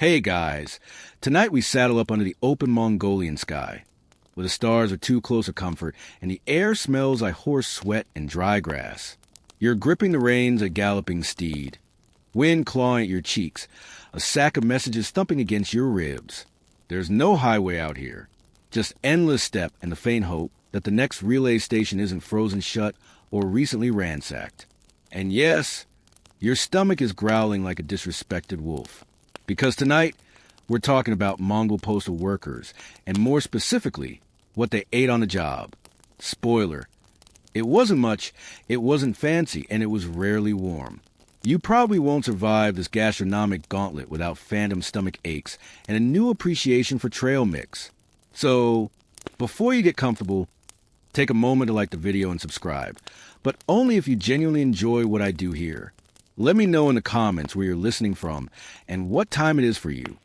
Hey guys, tonight we saddle up under the open Mongolian sky, where the stars are too close for comfort and the air smells like horse sweat and dry grass. You're gripping the reins of a galloping steed, wind clawing at your cheeks, a sack of messages thumping against your ribs. There's no highway out here, just endless step and the faint hope that the next relay station isn't frozen shut or recently ransacked. And yes, your stomach is growling like a disrespected wolf. Because tonight, we're talking about Mongol Postal workers, and more specifically, what they ate on the job. Spoiler, it wasn't much, it wasn't fancy, and it was rarely warm. You probably won't survive this gastronomic gauntlet without phantom stomach aches and a new appreciation for trail mix. So, before you get comfortable, take a moment to like the video and subscribe, but only if you genuinely enjoy what I do here. Let me know in the comments where you're listening from and what time it is for you.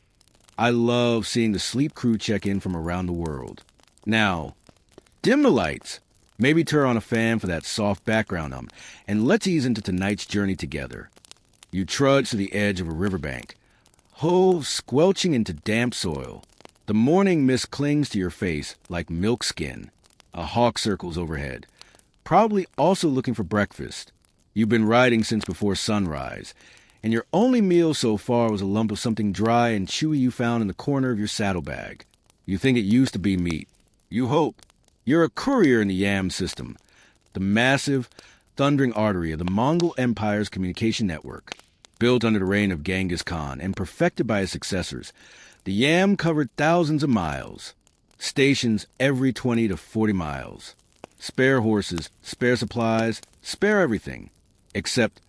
I love seeing the sleep crew check in from around the world. Now, dim the lights, maybe turn on a fan for that soft background and let's ease into tonight's journey together. You trudge to the edge of a riverbank, hooves squelching into damp soil. The morning mist clings to your face like milk skin. A hawk circles overhead, probably also looking for breakfast. You've been riding since before sunrise, and your only meal so far was a lump of something dry and chewy you found in the corner of your saddlebag. You think it used to be meat. You hope. You're a courier in the Yam system, the massive, thundering artery of the Mongol Empire's communication network. Built under the reign of Genghis Khan and perfected by his successors, the Yam covered thousands of miles, stations every 20 to 40 miles. Spare horses, spare supplies, spare everything. Except,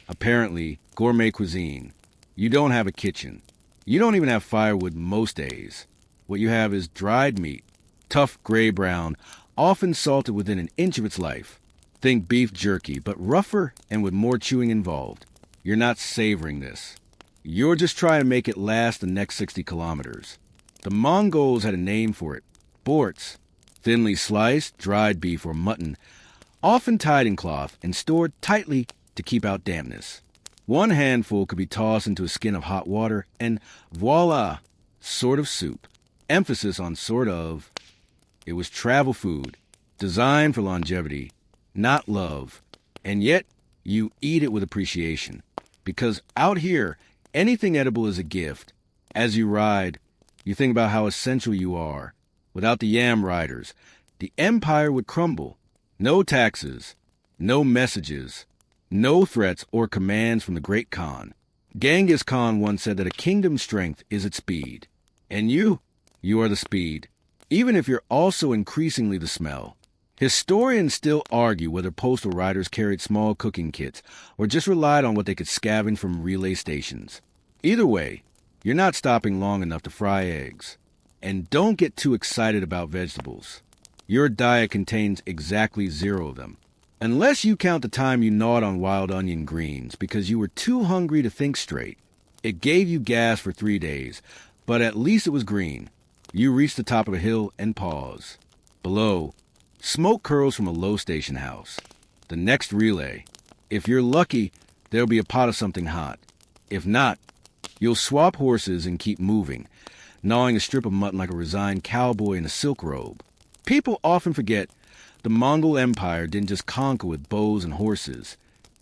apparently, gourmet cuisine. You don't have a kitchen. You don't even have firewood most days. What you have is dried meat, tough gray-brown, often salted within an inch of its life. Think beef jerky, but rougher and with more chewing involved. You're not savoring this. You're just trying to make it last the next 60 kilometers. The Mongols had a name for it. Borts. Thinly sliced, dried beef or mutton, often tied in cloth and stored tightly to keep out dampness. One handful could be tossed into a skin of hot water, and voila, sort of soup. Emphasis on sort of. It was travel food, designed for longevity, not love. And yet, you eat it with appreciation. Because out here, anything edible is a gift. As you ride, you think about how essential you are. Without the Yam riders, the empire would crumble. No taxes, no messages, no threats or commands from the great Khan. Genghis Khan once said that a kingdom's strength is its speed. And you are the speed, even if you're also increasingly the smell. Historians still argue whether postal riders carried small cooking kits or just relied on what they could scavenge from relay stations. Either way, you're not stopping long enough to fry eggs. And don't get too excited about vegetables. Your diet contains exactly 0 of them. Unless you count the time you gnawed on wild onion greens because you were too hungry to think straight. It gave you gas for 3 days, but at least it was green. You reach the top of a hill and pause. Below, smoke curls from a low station house. The next relay. If you're lucky, there'll be a pot of something hot. If not, you'll swap horses and keep moving, gnawing a strip of mutton like a resigned cowboy in a silk robe. People often forget the Mongol Empire didn't just conquer with bows and horses.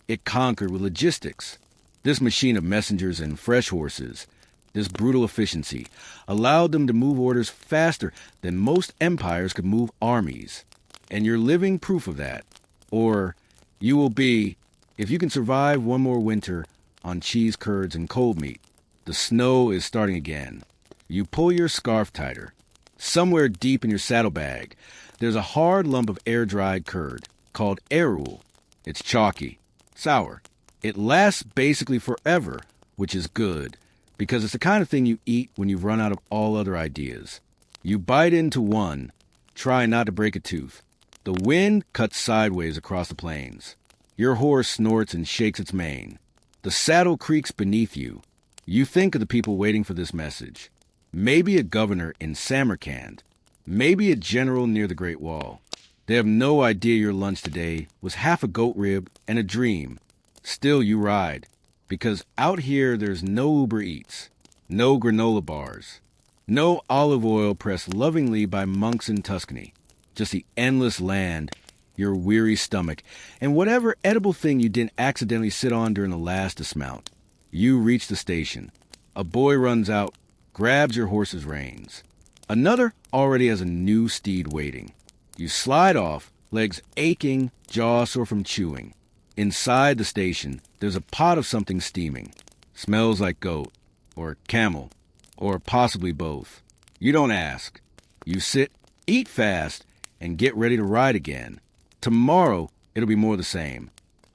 It conquered with logistics. This machine of messengers and fresh horses, this brutal efficiency, allowed them to move orders faster than most empires could move armies. And you're living proof of that. Or you will be, if you can survive one more winter on cheese curds and cold meat. The snow is starting again. You pull your scarf tighter. Somewhere deep in your saddlebag, there's a hard lump of air-dried curd called arul. It's chalky, sour. It lasts basically forever, which is good, because it's the kind of thing you eat when you've run out of all other ideas. You bite into one, try not to break a tooth. The wind cuts sideways across the plains. Your horse snorts and shakes its mane. The saddle creaks beneath you. You think of the people waiting for this message. Maybe a governor in Samarkand. Maybe a general near the Great Wall. They have no idea your lunch today was half a goat rib and a dream. Still, you ride. Because out here, there's no Uber Eats. No granola bars. No olive oil pressed lovingly by monks in Tuscany. Just the endless land, your weary stomach, and whatever edible thing you didn't accidentally sit on during the last dismount. You reach the station. A boy runs out, grabs your horse's reins. Another already has a new steed waiting. You slide off, legs aching, jaw sore from chewing. Inside the station, there's a pot of something steaming. Smells like goat, or camel, or possibly both. You don't ask. You sit, eat fast, and get ready to ride again. Tomorrow, it'll be more the same.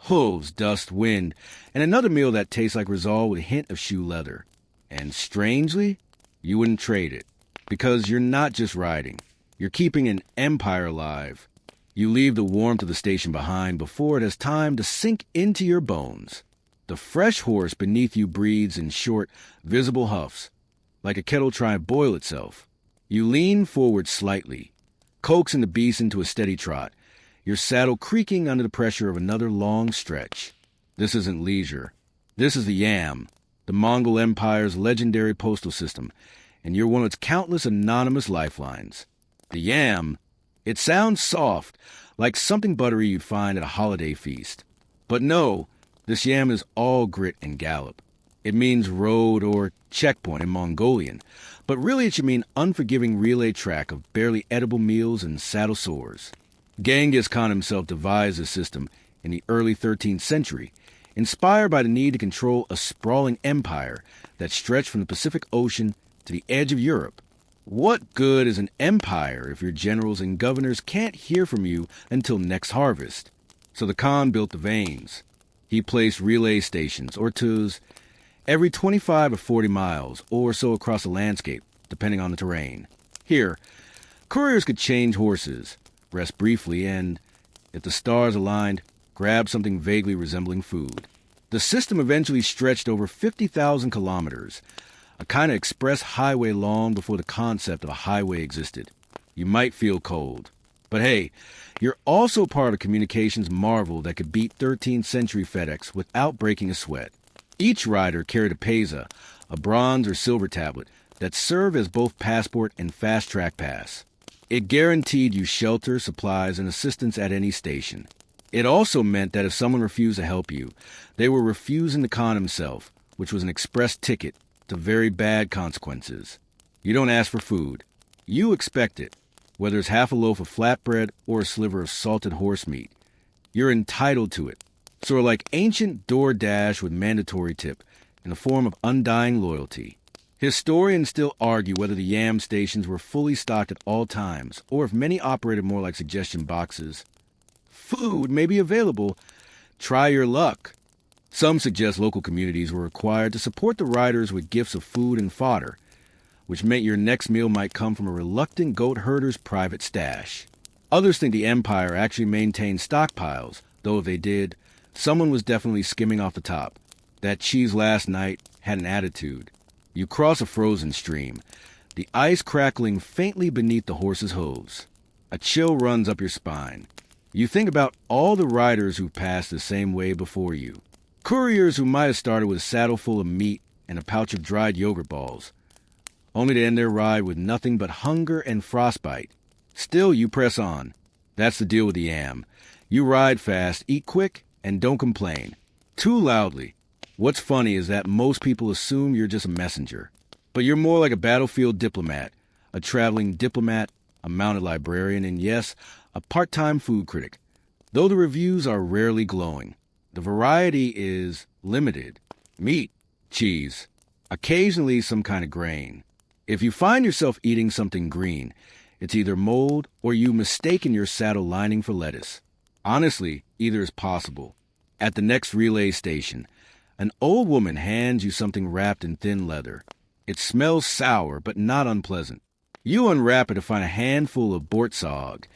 Hooves, dust, wind, and another meal that tastes like Rizal with a hint of shoe leather. And strangely, you wouldn't trade it. Because you're not just riding. You're keeping an empire alive. You leave the warmth of the station behind before it has time to sink into your bones. The fresh horse beneath you breathes in short, visible huffs, like a kettle trying to boil itself. You lean forward slightly, coaxing the beast into a steady trot, your saddle creaking under the pressure of another long stretch. This isn't leisure. This is the Yam, the Mongol Empire's legendary postal system, and you're one of its countless anonymous lifelines. The Yam, it sounds soft, like something buttery you'd find at a holiday feast. But no, this Yam is all grit and gallop. It means road or checkpoint in Mongolian, but really it should mean unforgiving relay track of barely edible meals and saddle sores. Genghis Khan himself devised this system in the early 13th century, inspired by the need to control a sprawling empire that stretched from the Pacific Ocean to the edge of Europe. What good is an empire if your generals and governors can't hear from you until next harvest? So the Khan built the veins. He placed relay stations, or twos, every 25 or 40 miles or so across the landscape, depending on the terrain. Here, couriers could change horses, rest briefly, and, if the stars aligned, grab something vaguely resembling food. The system eventually stretched over 50,000 kilometers, a kind of express highway long before the concept of a highway existed. You might feel cold. But hey, you're also part of a communications marvel that could beat 13th century FedEx without breaking a sweat. Each rider carried a pesa, a bronze or silver tablet, that served as both passport and fast-track pass. It guaranteed you shelter, supplies, and assistance at any station. It also meant that if someone refused to help you, they were refusing the Khan himself, which was an express ticket to very bad consequences. You don't ask for food. You expect it, whether it's half a loaf of flatbread or a sliver of salted horse meat. You're entitled to it. Sort of like ancient DoorDash with mandatory tip, in the form of undying loyalty. Historians still argue whether the Yam stations were fully stocked at all times, or if many operated more like suggestion boxes. Food may be available. Try your luck. Some suggest local communities were required to support the riders with gifts of food and fodder, which meant your next meal might come from a reluctant goat herder's private stash. Others think the empire actually maintained stockpiles, though if they did, someone was definitely skimming off the top. That cheese last night had an attitude. You cross a frozen stream, the ice crackling faintly beneath the horse's hooves. A chill runs up your spine. You think about all the riders who've passed the same way before you. Couriers who might have started with a saddle full of meat and a pouch of dried yogurt balls, only to end their ride with nothing but hunger and frostbite. Still, you press on. That's the deal with the Yam. You ride fast, eat quick, and don't complain. Too loudly. What's funny is that most people assume you're just a messenger. But you're more like a battlefield diplomat, a traveling diplomat, a mounted librarian, and yes, a part-time food critic. Though the reviews are rarely glowing. The variety is limited. Meat, cheese, occasionally some kind of grain. If you find yourself eating something green, it's either mold or you mistaken your saddle lining for lettuce. Honestly, either is possible. At the next relay station, an old woman hands you something wrapped in thin leather. It smells sour, but not unpleasant. You unwrap it to find a handful of bortsog,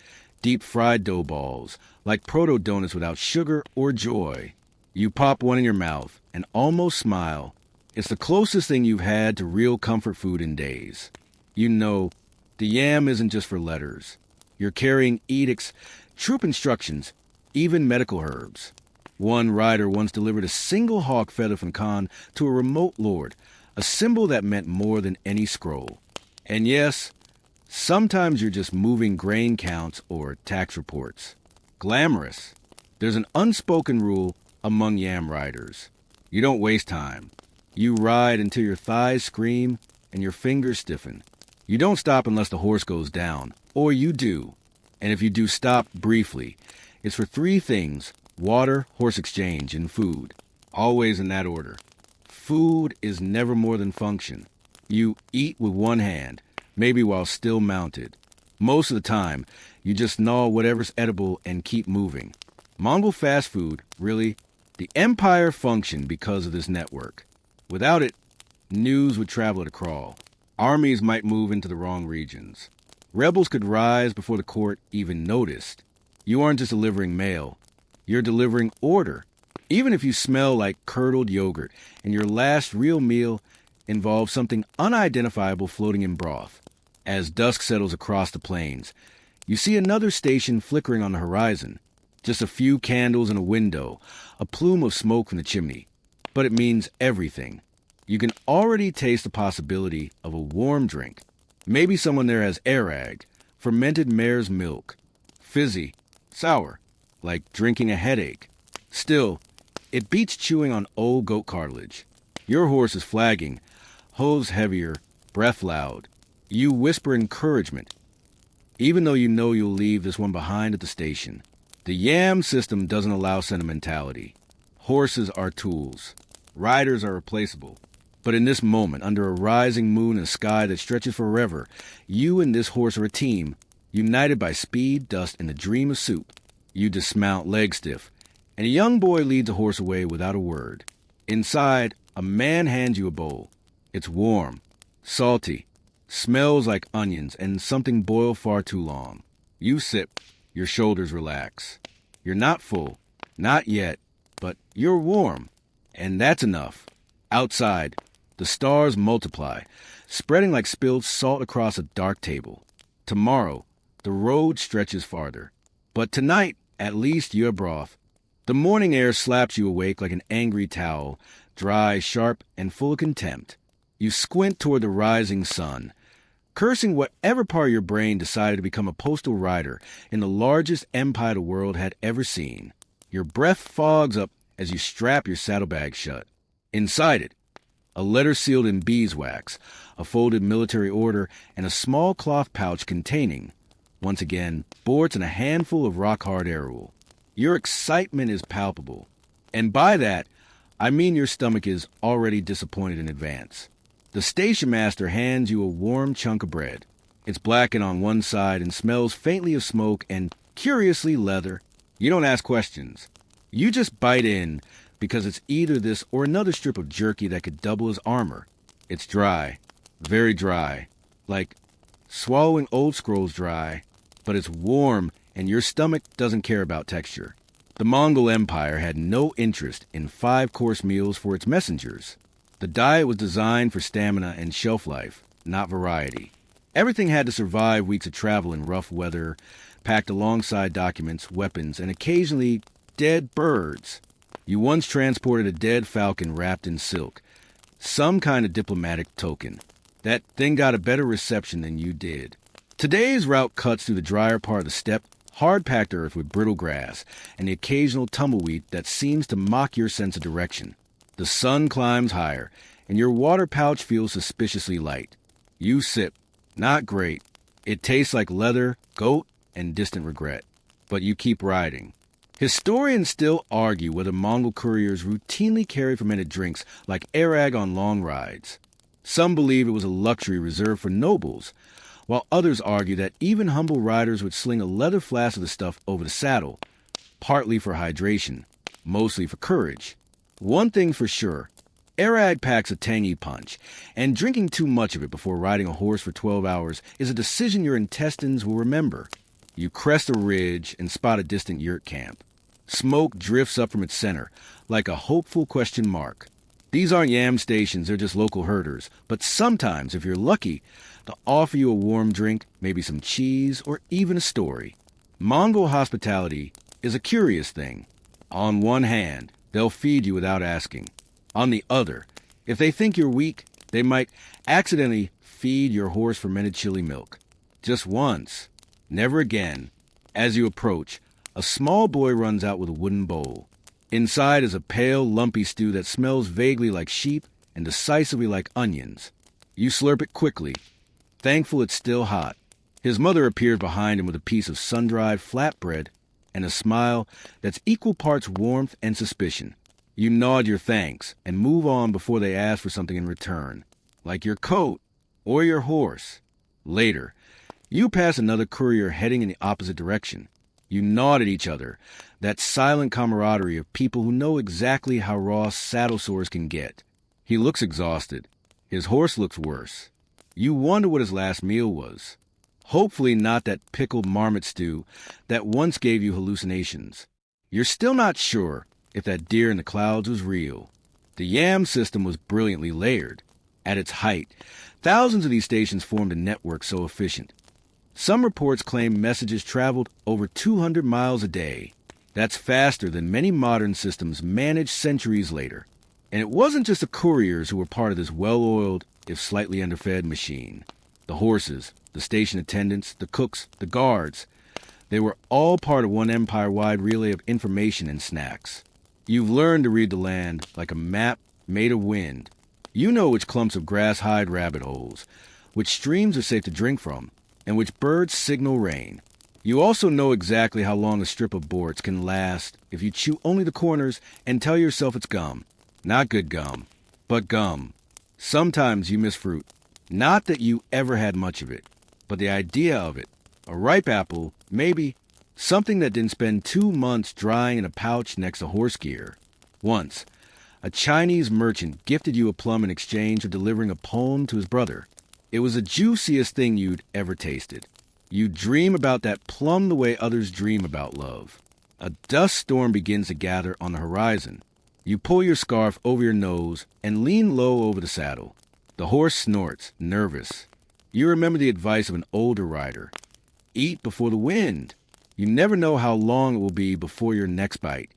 deep-fried dough balls, like proto-donuts without sugar or joy. You pop one in your mouth and almost smile. It's the closest thing you've had to real comfort food in days. You know, the Yam isn't just for letters. You're carrying edicts, troop instructions, even medical herbs. One rider once delivered a single hawk feather from Khan to a remote lord, a symbol that meant more than any scroll. And yes, sometimes you're just moving grain counts or tax reports. Glamorous. There's an unspoken rule among yam riders. You don't waste time. You ride until your thighs scream and your fingers stiffen. You don't stop unless the horse goes down, or you do. And if you do stop briefly, it's for three things: water, horse exchange, and food. Always in that order. Food is never more than function. You eat with one hand, maybe while still mounted. Most of the time, you just gnaw whatever's edible and keep moving. Mongol fast food, really, the empire functioned because of this network. Without it, news would travel at a crawl. Armies might move into the wrong regions. Rebels could rise before the court even noticed. You aren't just delivering mail, you're delivering order. Even if you smell like curdled yogurt and your last real meal involves something unidentifiable floating in broth. As dusk settles across the plains, you see another station flickering on the horizon. Just a few candles in a window, a plume of smoke from the chimney. But it means everything. You can already taste the possibility of a warm drink. Maybe someone there has arag, fermented mare's milk, fizzy, sour, like drinking a headache. Still, it beats chewing on old goat cartilage. Your horse is flagging, hooves heavier, breath loud. You whisper encouragement, even though you know you'll leave this one behind at the station. The yam system doesn't allow sentimentality. Horses are tools. Riders are replaceable. But in this moment, under a rising moon and a sky that stretches forever, you and this horse are a team, united by speed, dust, and the dream of soup. You dismount leg stiff, and a young boy leads a horse away without a word. Inside, a man hands you a bowl. It's warm, salty, smells like onions and something boiled far too long. You sip, your shoulders relax. You're not full, not yet, but you're warm, and that's enough. Outside, the stars multiply, spreading like spilled salt across a dark table. Tomorrow, the road stretches farther. But tonight, at least you're broth. The morning air slaps you awake like an angry towel, dry, sharp, and full of contempt. You squint toward the rising sun, cursing whatever part of your brain decided to become a postal rider in the largest empire the world had ever seen. Your breath fogs up as you strap your saddlebag shut. Inside it, a letter sealed in beeswax, a folded military order, and a small cloth pouch containing, once again, boards and a handful of rock-hard arrowwool. Your excitement is palpable, and by that, I mean your stomach is already disappointed in advance. The station master hands you a warm chunk of bread. It's blackened on one side and smells faintly of smoke and, curiously, leather. You don't ask questions. You just bite in, because it's either this or another strip of jerky that could double as armor. It's dry, very dry, like swallowing old scrolls dry, but it's warm and your stomach doesn't care about texture. The Mongol Empire had no interest in 5-course meals for its messengers. The diet was designed for stamina and shelf life, not variety. Everything had to survive weeks of travel in rough weather, packed alongside documents, weapons, and occasionally dead birds. You once transported a dead falcon wrapped in silk, some kind of diplomatic token. That thing got a better reception than you did. Today's route cuts through the drier part of the steppe, hard-packed earth with brittle grass, and the occasional tumbleweed that seems to mock your sense of direction. The sun climbs higher, and your water pouch feels suspiciously light. You sip. Not great. It tastes like leather, goat, and distant regret. But you keep riding. Historians still argue whether Mongol couriers routinely carried fermented drinks like arag on long rides. Some believe it was a luxury reserved for nobles, while others argue that even humble riders would sling a leather flask of the stuff over the saddle, partly for hydration, mostly for courage. One thing for sure, arag packs a tangy punch, and drinking too much of it before riding a horse for 12 hours is a decision your intestines will remember. You crest a ridge and spot a distant yurt camp. Smoke drifts up from its center, like a hopeful question mark. These aren't yam stations, they're just local herders. But sometimes, if you're lucky, they'll offer you a warm drink, maybe some cheese, or even a story. Mongol hospitality is a curious thing. On one hand, they'll feed you without asking. On the other, if they think you're weak, They might accidentally feed your horse fermented chili milk. Just once. Never again. As you approach, a small boy runs out with a wooden bowl. Inside is a pale, lumpy stew that smells vaguely like sheep and decisively like onions. You slurp it quickly, thankful it's still hot. His mother appears behind him with a piece of sun-dried flatbread and a smile that's equal parts warmth and suspicion. You nod your thanks and move on before they ask for something in return, like your coat or your horse. Later, you pass another courier heading in the opposite direction. You nod at each other, that silent camaraderie of people who know exactly how raw saddle sores can get. He looks exhausted. His horse looks worse. You wonder what his last meal was. Hopefully not that pickled marmot stew that once gave you hallucinations. You're still not sure if that deer in the clouds was real. The YAM system was brilliantly layered. At its height, thousands of these stations formed a network so efficient. Some reports claim messages traveled over 200 miles a day. That's faster than many modern systems managed centuries later. And it wasn't just the couriers who were part of this well-oiled, if slightly underfed machine. The horses, the station attendants, the cooks, the guards. They were all part of one empire-wide relay of information and snacks. You've learned to read the land like a map made of wind. You know which clumps of grass hide rabbit holes, which streams are safe to drink from, and which birds signal rain. You also know exactly how long a strip of boards can last if you chew only the corners and tell yourself it's gum. Not good gum, but gum. Sometimes you miss fruit. Not that you ever had much of it, but the idea of it. A ripe apple, maybe. Something that didn't spend 2 months drying in a pouch next to horse gear. Once, a Chinese merchant gifted you a plum in exchange for delivering a poem to his brother. It was the juiciest thing you'd ever tasted. You dream about that plum the way others dream about love. A dust storm begins to gather on the horizon. You pull your scarf over your nose and lean low over the saddle. The horse snorts, nervous. You remember the advice of an older rider. Eat before the wind. You never know how long it will be before your next bite.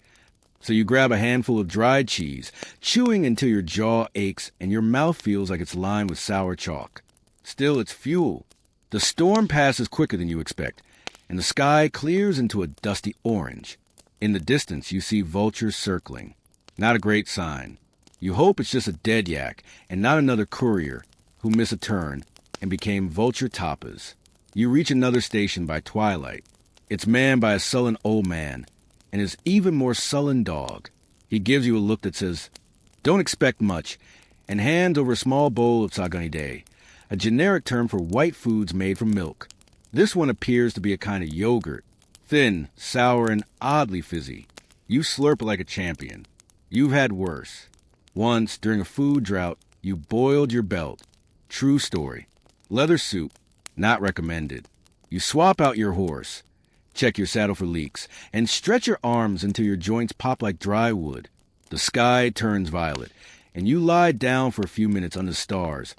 So you grab a handful of dried cheese, chewing until your jaw aches and your mouth feels like it's lined with sour chalk. Still, it's fuel. The storm passes quicker than you expect, and the sky clears into a dusty orange. In the distance, you see vultures circling. Not a great sign. You hope it's just a dead yak and not another courier who missed a turn and became vulture tapas. You reach another station by twilight. It's manned by a sullen old man and his even more sullen dog. He gives you a look that says, "Don't expect much," and hands over a small bowl of saganide, a generic term for white foods made from milk. This one appears to be a kind of yogurt, thin, sour, and oddly fizzy. You slurp like a champion. You've had worse. Once, during a food drought, you boiled your belt. True story. Leather soup, not recommended. You swap out your horse, check your saddle for leaks, and stretch your arms until your joints pop like dry wood. The sky turns violet, and you lie down for a few minutes under the stars,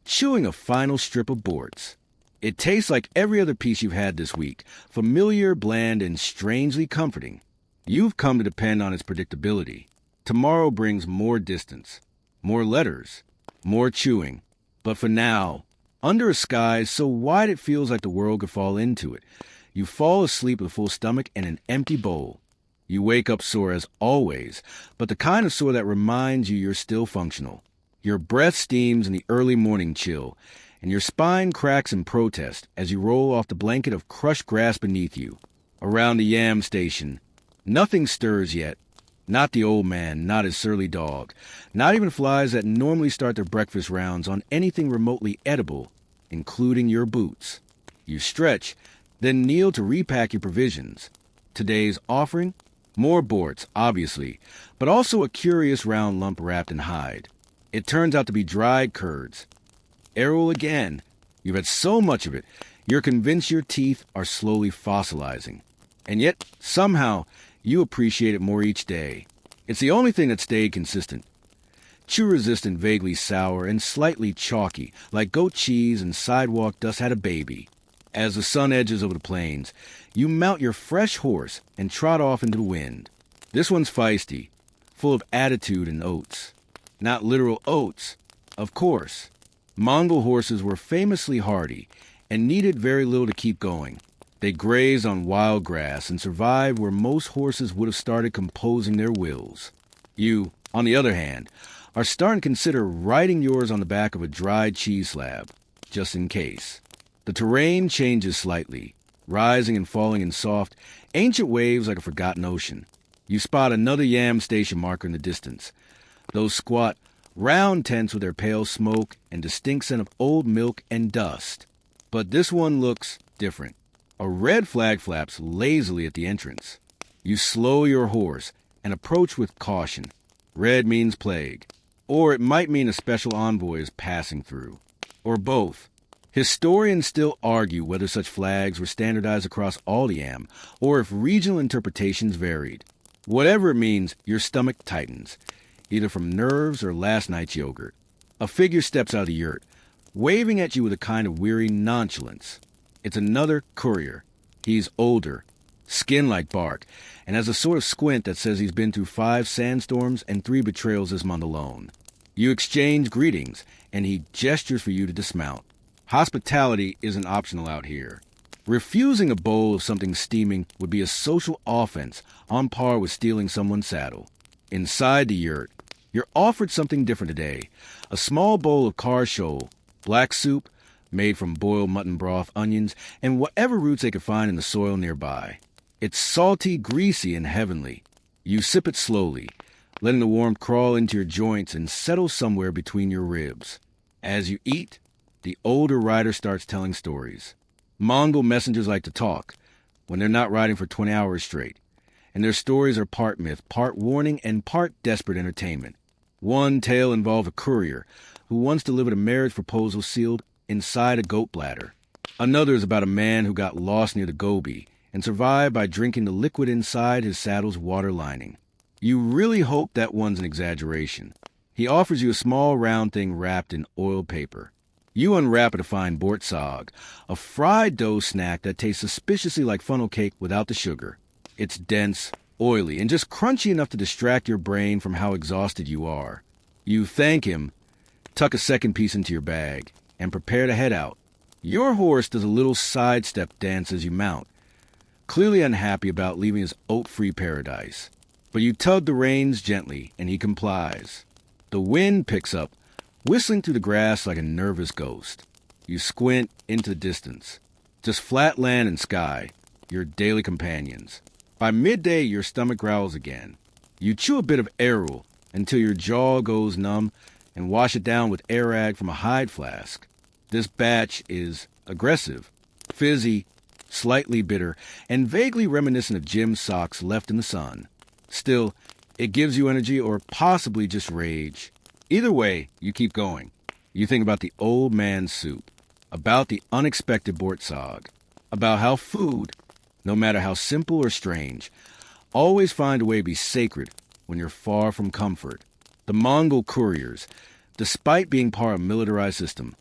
chewing a final strip of boards. It tastes like every other piece you've had this week, familiar, bland, and strangely comforting. You've come to depend on its predictability. Tomorrow brings more distance, more letters, more chewing. But for now, under a sky so wide it feels like the world could fall into it, you fall asleep with a full stomach and an empty bowl. You wake up sore as always, but the kind of sore that reminds you you're still functional. Your breath steams in the early morning chill, and your spine cracks in protest as you roll off the blanket of crushed grass beneath you. Around the YAM station, nothing stirs yet. Not the old man, not his surly dog, not even flies that normally start their breakfast rounds on anything remotely edible, including your boots. You stretch, then kneel to repack your provisions. Today's offering? More boards, obviously, but also a curious round lump wrapped in hide. It turns out to be dried curds. Arrow again. You've had so much of it, you're convinced your teeth are slowly fossilizing. And yet, somehow, you appreciate it more each day. It's the only thing that stayed consistent. Chew-resistant, vaguely sour, and slightly chalky, like goat cheese and sidewalk dust had a baby. As the sun edges over the plains, you mount your fresh horse and trot off into the wind. This one's feisty, full of attitude and oats. Not literal oats, Of course. Mongol horses were famously hardy and needed very little to keep going. They grazed on wild grass and survived where most horses would have started composing their wills. You, on the other hand, are starting to consider riding yours on the back of a dried cheese slab, just in case. The terrain changes slightly, rising and falling in soft, ancient waves like a forgotten ocean. You spot another yam station marker in the distance. Those squat, round tents with their pale smoke and distinct scent of old milk and dust. But this one looks different. A red flag flaps lazily at the entrance. You slow your horse and approach with caution. Red means plague. Or it might mean a special envoy is passing through. Or both. Historians still argue whether such flags were standardized across all the Yam, or if regional interpretations varied. Whatever it means, your stomach tightens, either from nerves or last night's yogurt. A figure steps out of the yurt, waving at you with a kind of weary nonchalance. It's another courier. He's older, skin like bark, and has a sort of squint that says he's been through 5 sandstorms and 3 betrayals this month alone. You exchange greetings, and he gestures for you to dismount. Hospitality isn't optional out here. Refusing a bowl of something steaming would be a social offense on par with stealing someone's saddle. Inside the yurt, you're offered something different today. A small bowl of kar-shol, black soup, made from boiled mutton broth, onions, and whatever roots they could find in the soil nearby. It's salty, greasy, and heavenly. You sip it slowly, letting the warmth crawl into your joints and settle somewhere between your ribs. As you eat, the older rider starts telling stories. Mongol messengers like to talk when they're not riding for 20 hours straight, and their stories are part myth, part warning, and part desperate entertainment. One tale involved a courier who once delivered a marriage proposal sealed inside a goat bladder. Another is about a man who got lost near the Gobi and survived by drinking the liquid inside his saddle's water lining. You really hope that one's an exaggeration. He offers you a small round thing wrapped in oiled paper. You unwrap it to find bortsag, a fried dough snack that tastes suspiciously like funnel cake without the sugar. It's dense, oily, and just crunchy enough to distract your brain from how exhausted you are. You thank him, tuck a second piece into your bag, and prepare to head out. Your horse does a little sidestep dance as you mount, clearly unhappy about leaving his oat-free paradise. But you tug the reins gently, and he complies. The wind picks up, whistling through the grass like a nervous ghost. You squint into the distance. Just flat land and sky, your daily companions. By midday, your stomach growls again. You chew a bit of arrow until your jaw goes numb and wash it down with arag from a hide flask. This batch is aggressive, fizzy, slightly bitter, and vaguely reminiscent of Jim's socks left in the sun. Still, it gives you energy or possibly just rage. Either way, you keep going. You think about the old man's soup, about the unexpected bortsag, about how food, no matter how simple or strange, always find a way to be sacred when you're far from comfort. The Mongol couriers, despite being part of a militarized system,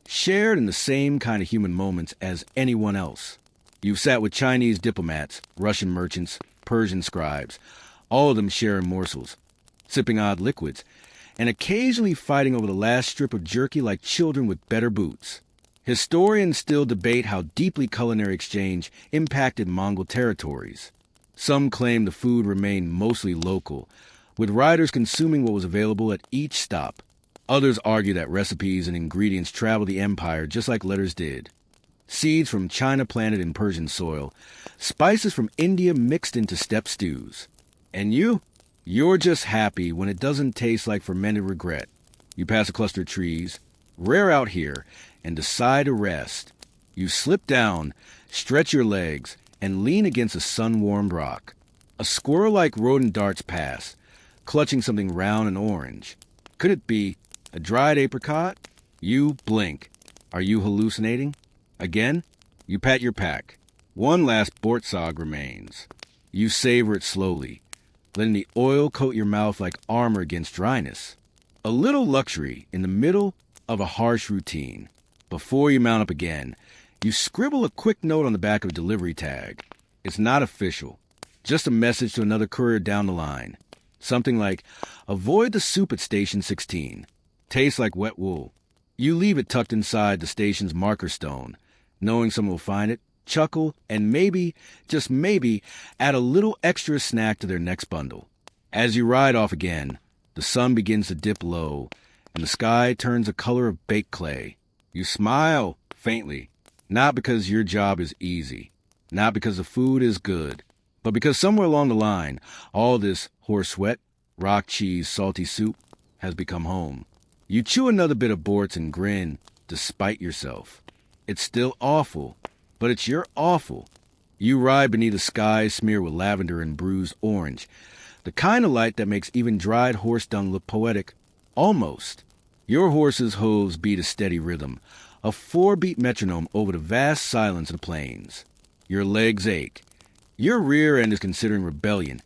shared in the same kind of human moments as anyone else. You've sat with Chinese diplomats, Russian merchants, Persian scribes, all of them sharing morsels, sipping odd liquids, and occasionally fighting over the last strip of jerky like children with better boots. Historians still debate how deeply culinary exchange impacted Mongol territories. Some claim the food remained mostly local, with riders consuming what was available at each stop. Others argue that recipes and ingredients traveled the empire just like letters did. Seeds from China planted in Persian soil, spices from India mixed into steppe stews. And you're just happy when it doesn't taste like fermented regret. You pass a cluster of trees, rare out here, and decide to rest. You slip down, stretch your legs, and lean against a sun-warmed rock. A squirrel-like rodent darts past, clutching something round and orange. Could it be a dried apricot? You blink. Are you hallucinating? Again, you pat your pack. One last bortsag remains. You savor it slowly, letting the oil coat your mouth like armor against dryness. A little luxury in the middle of a harsh routine. Before you mount up again, you scribble a quick note on the back of a delivery tag. It's not official, just a message to another courier down the line. Something like, avoid the soup at Station 16. Tastes like wet wool. You leave it tucked inside the station's marker stone, knowing someone will find it, chuckle, and maybe, just maybe, add a little extra snack to their next bundle. As you ride off again, the sun begins to dip low, and the sky turns the color of baked clay. You smile, faintly, not because your job is easy, not because the food is good, but because somewhere along the line, all this horse sweat, rock cheese, salty soup has become home. You chew another bit of Bortz and grin, despite yourself. It's still awful, but it's your awful. You ride beneath a sky smeared with lavender and bruised orange, the kind of light that makes even dried horse dung look poetic. Almost. Your horse's hooves beat a steady rhythm, a 4-beat metronome over the vast silence of the plains. Your legs ache. Your rear end is considering rebellion,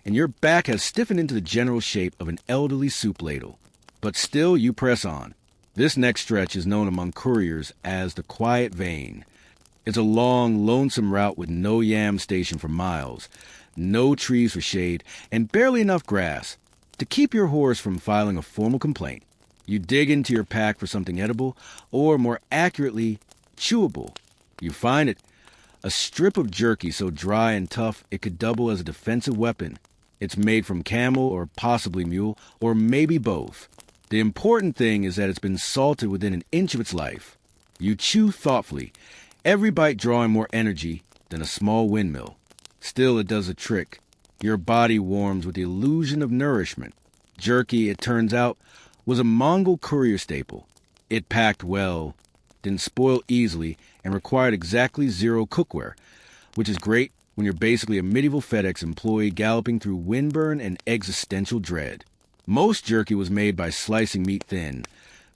and your back has stiffened into the general shape of an elderly soup ladle. But still you press on. This next stretch is known among couriers as the Quiet Vein. It's a long, lonesome route with no yam station for miles, no trees for shade, and barely enough grass to keep your horse from filing a formal complaint. You dig into your pack for something edible, or more accurately, chewable. You find it, a strip of jerky so dry and tough it could double as a defensive weapon. It's made from camel or possibly mule, or maybe both. The important thing is that it's been salted within an inch of its life. You chew thoughtfully, every bite drawing more energy than a small windmill. Still, it does a trick. Your body warms with the illusion of nourishment. Jerky, it turns out, was a Mongol courier staple. It packed well, didn't spoil easily, and required exactly 0 cookware, which is great when you're basically a medieval FedEx employee galloping through windburn and existential dread. Most jerky was made by slicing meat thin,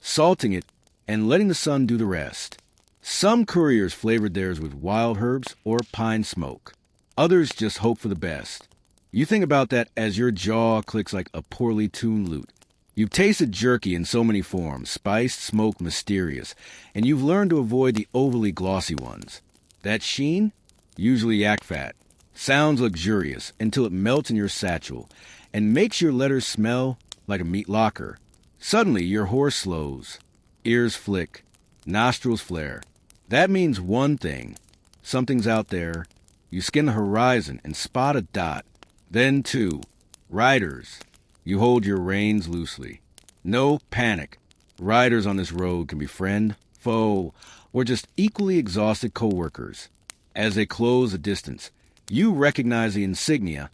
salting it, and letting the sun do the rest. Some couriers flavored theirs with wild herbs or pine smoke. Others just hope for the best. You think about that as your jaw clicks like a poorly tuned lute. You've tasted jerky in so many forms, spiced, smoked, mysterious, and you've learned to avoid the overly glossy ones. That sheen? Usually yak fat. Sounds luxurious until it melts in your satchel and makes your letters smell like a meat locker. Suddenly, your horse slows. Ears flick. Nostrils flare. That means one thing. Something's out there. You skim the horizon and spot a dot. Then 2. Riders. You hold your reins loosely. No panic. Riders on this road can be friend, foe, or just equally exhausted co-workers. As they close the distance, you recognize the insignia,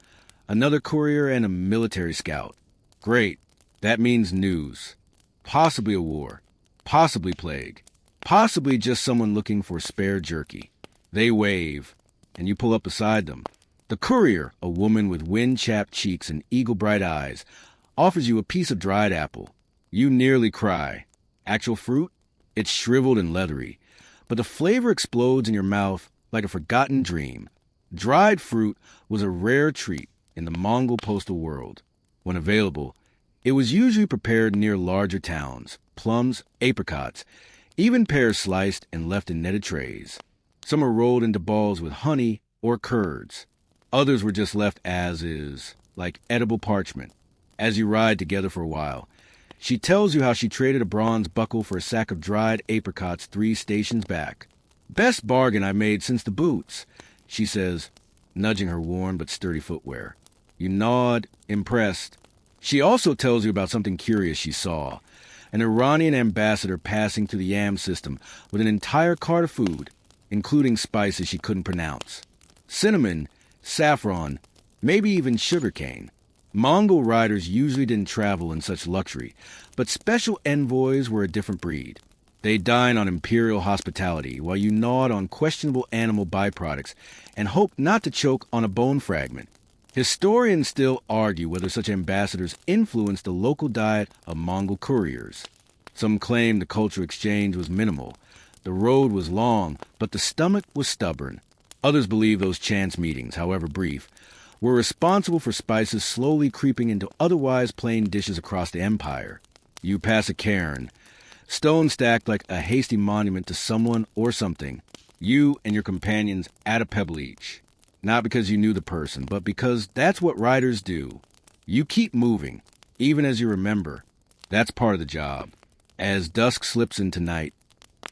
another courier and a military scout. Great. That means news. Possibly a war. Possibly plague. Possibly just someone looking for spare jerky. They wave, and you pull up beside them. The courier, a woman with wind-chapped cheeks and eagle-bright eyes, offers you a piece of dried apple. You nearly cry. Actual fruit? It's shriveled and leathery, but the flavor explodes in your mouth like a forgotten dream. Dried fruit was a rare treat in the Mongol Postal world. When available, it was usually prepared near larger towns, plums, apricots, even pears sliced and left in netted trays. Some were rolled into balls with honey or curds. Others were just left as is, like edible parchment. As you ride together for a while, she tells you how she traded a bronze buckle for a sack of dried apricots 3 stations back. Best bargain I made since the boots, she says, nudging her worn but sturdy footwear. You nod, impressed. She also tells you about something curious she saw. An Iranian ambassador passing through the yam system with an entire cart of food, including spices she couldn't pronounce. Cinnamon, saffron, maybe even sugarcane. Mongol riders usually didn't travel in such luxury, but special envoys were a different breed. They dine on imperial hospitality while you gnawed on questionable animal byproducts and hoped not to choke on a bone fragment. Historians still argue whether such ambassadors influenced the local diet of Mongol couriers. Some claim the cultural exchange was minimal. The road was long, but the stomach was stubborn. Others believe those chance meetings, however brief, were responsible for spices slowly creeping into otherwise plain dishes across the empire. You pass a cairn, stone stacked like a hasty monument to someone or something. You and your companions add a pebble each. Not because you knew the person, but because that's what riders do. You keep moving, even as you remember. That's part of the job. As dusk slips into night,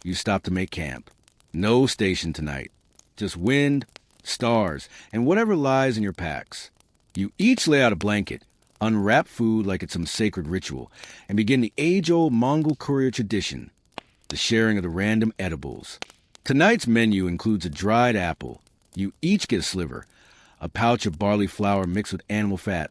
you stop to make camp. No station tonight. Just wind, stars, and whatever lies in your packs. You each lay out a blanket, unwrap food like it's some sacred ritual, and begin the age-old Mongol courier tradition, the sharing of the random edibles. Tonight's menu includes a dried apple. You each get a sliver, a pouch of barley flour mixed with animal fat,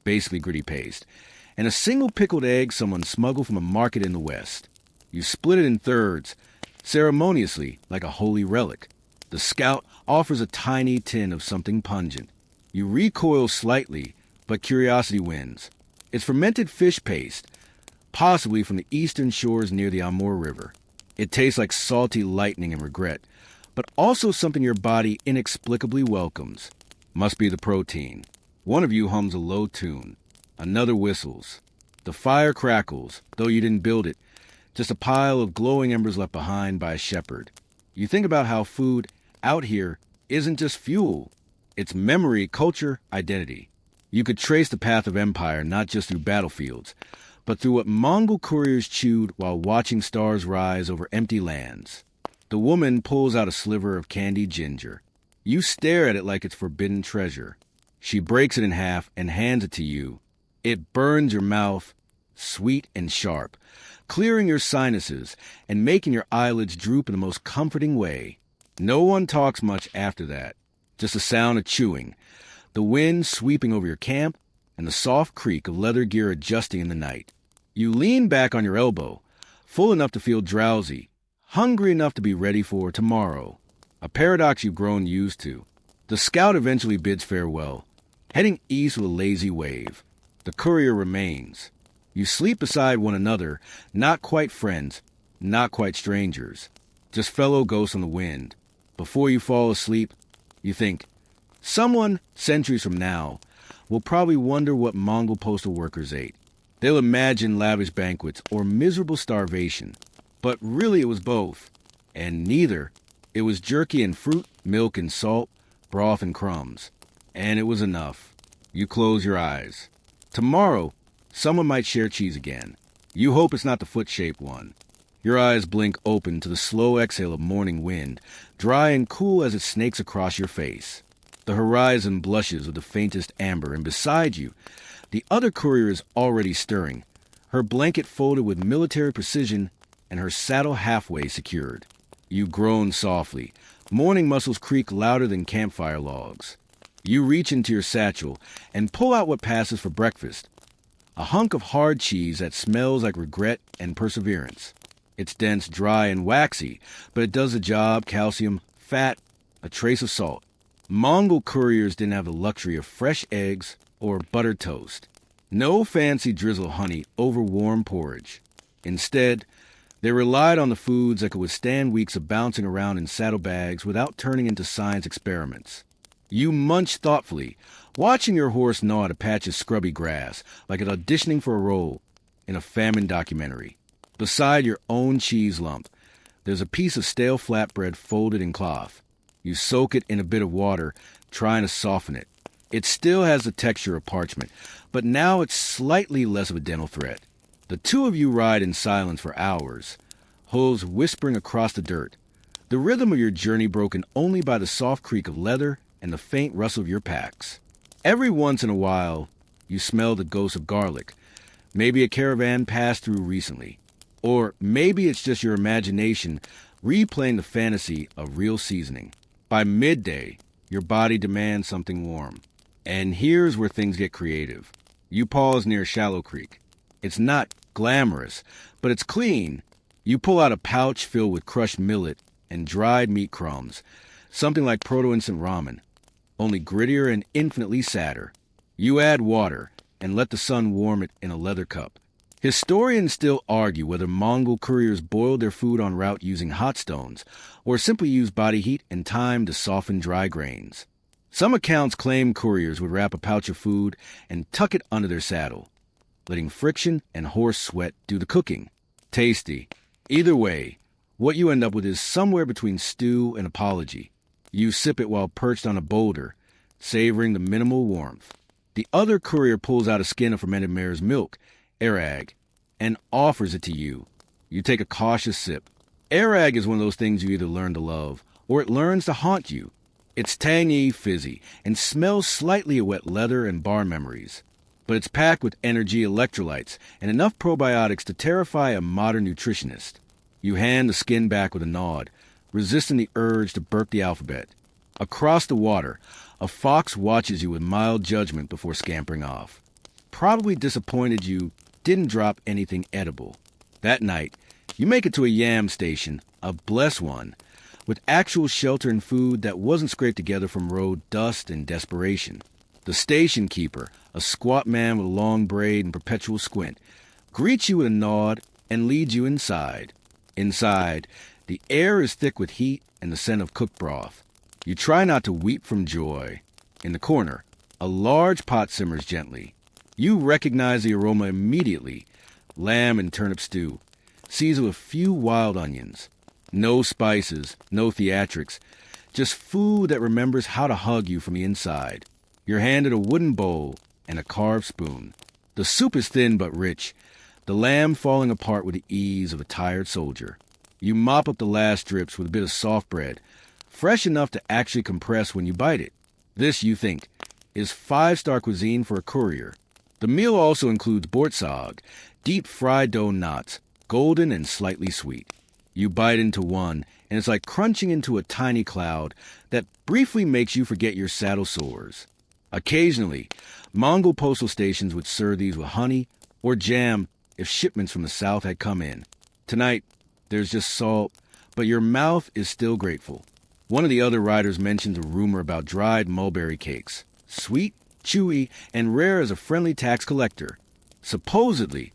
basically gritty paste, and a single pickled egg someone smuggled from a market in the West. You split it in thirds, ceremoniously, like a holy relic. The scout offers a tiny tin of something pungent. You recoil slightly, but curiosity wins. It's fermented fish paste, possibly from the eastern shores near the Amur River. It tastes like salty lightning and regret, but also something your body inexplicably welcomes. Must be the protein. One of you hums a low tune. Another whistles. The fire crackles, though you didn't build it, just a pile of glowing embers left behind by a shepherd. You think about how food out here isn't just fuel. It's memory, culture, identity. You could trace the path of empire not just through battlefields, but through what Mongol couriers chewed while watching stars rise over empty lands. The woman pulls out a sliver of candied ginger. You stare at it like it's forbidden treasure. She breaks it in half and hands it to you. It burns your mouth, sweet and sharp, clearing your sinuses and making your eyelids droop in the most comforting way. No one talks much after that. Just the sound of chewing, the wind sweeping over your camp, and the soft creak of leather gear adjusting in the night. You lean back on your elbow, full enough to feel drowsy, hungry enough to be ready for tomorrow. A paradox you've grown used to. The scout eventually bids farewell, heading east with a lazy wave. The courier remains. You sleep beside one another, not quite friends, not quite strangers, just fellow ghosts on the wind. Before you fall asleep, you think, someone, centuries from now, will probably wonder what Mongol postal workers ate. They'll imagine lavish banquets or miserable starvation. But really it was both. And neither. It was jerky and fruit, milk and salt, broth and crumbs. And it was enough. You close your eyes. Tomorrow, someone might share cheese again. You hope it's not the foot-shaped one. Your eyes blink open to the slow exhale of morning wind, dry and cool as it snakes across your face. The horizon blushes with the faintest amber, and beside you, the other courier is already stirring, her blanket folded with military precision and her saddle halfway secured. You groan softly. Morning muscles creak louder than campfire logs. You reach into your satchel and pull out what passes for breakfast, a hunk of hard cheese that smells like regret and perseverance. It's dense, dry, and waxy, but it does the job: calcium, fat, a trace of salt. Mongol couriers didn't have the luxury of fresh eggs or buttered toast. No fancy drizzle of honey over warm porridge. Instead, they relied on the foods that could withstand weeks of bouncing around in saddlebags without turning into science experiments. You munch thoughtfully, watching your horse gnaw at a patch of scrubby grass like it's auditioning for a role in a famine documentary. Beside your own cheese lump, there's a piece of stale flatbread folded in cloth. You soak it in a bit of water, trying to soften it. It still has the texture of parchment, but now it's slightly less of a dental threat. The two of you ride in silence for hours, hooves whispering across the dirt, the rhythm of your journey broken only by the soft creak of leather and the faint rustle of your packs. Every once in a while, you smell the ghost of garlic. Maybe a caravan passed through recently. Or maybe it's just your imagination replaying the fantasy of real seasoning. By midday, your body demands something warm. And here's where things get creative. You pause near a shallow creek. It's not glamorous, but it's clean. You pull out a pouch filled with crushed millet and dried meat crumbs, something like proto-instant ramen, only grittier and infinitely sadder. You add water and let the sun warm it in a leather cup. Historians still argue whether Mongol couriers boiled their food en route using hot stones or simply used body heat and time to soften dry grains. Some accounts claim couriers would wrap a pouch of food and tuck it under their saddle, letting friction and horse sweat do the cooking. Tasty. Either way, what you end up with is somewhere between stew and apology. You sip it while perched on a boulder, savoring the minimal warmth. The other courier pulls out a skin of fermented mare's milk, Arag, and offers it to you, You take a cautious sip. Airag is one of those things you either learn to love or it learns to haunt you. It's tangy, fizzy, and smells slightly of wet leather and bar memories. But it's packed with energy, electrolytes, and enough probiotics to terrify a modern nutritionist. You hand the skin back with a nod, resisting the urge to burp the alphabet. Across the water, a fox watches you with mild judgment before scampering off. Probably disappointed you didn't drop anything edible. That night, you make it to a yam station, a blessed one, with actual shelter and food that wasn't scraped together from road dust and desperation. The station keeper, a squat man with a long braid and perpetual squint, greets you with a nod and leads you inside. Inside, the air is thick with heat and the scent of cooked broth. You try not to weep from joy. In the corner, a large pot simmers gently. You recognize the aroma immediately. Lamb and turnip stew, seasoned with a few wild onions. No spices, no theatrics, just food that remembers how to hug you from the inside. You're handed a wooden bowl and a carved spoon. The soup is thin but rich, the lamb falling apart with the ease of a tired soldier. You mop up the last drips with a bit of soft bread, fresh enough to actually compress when you bite it. This, you think, is five-star cuisine for a courier. The meal also includes bortsag, deep fried dough knots, golden and slightly sweet. You bite into one, and it's like crunching into a tiny cloud that briefly makes you forget your saddle sores. Occasionally, Mongol Postal stations would serve these with honey or jam if shipments from the south had come in. Tonight, there's just salt, but your mouth is still grateful. One of the other riders mentions a rumor about dried mulberry cakes, sweet, chewy, and rare as a friendly tax collector. Supposedly,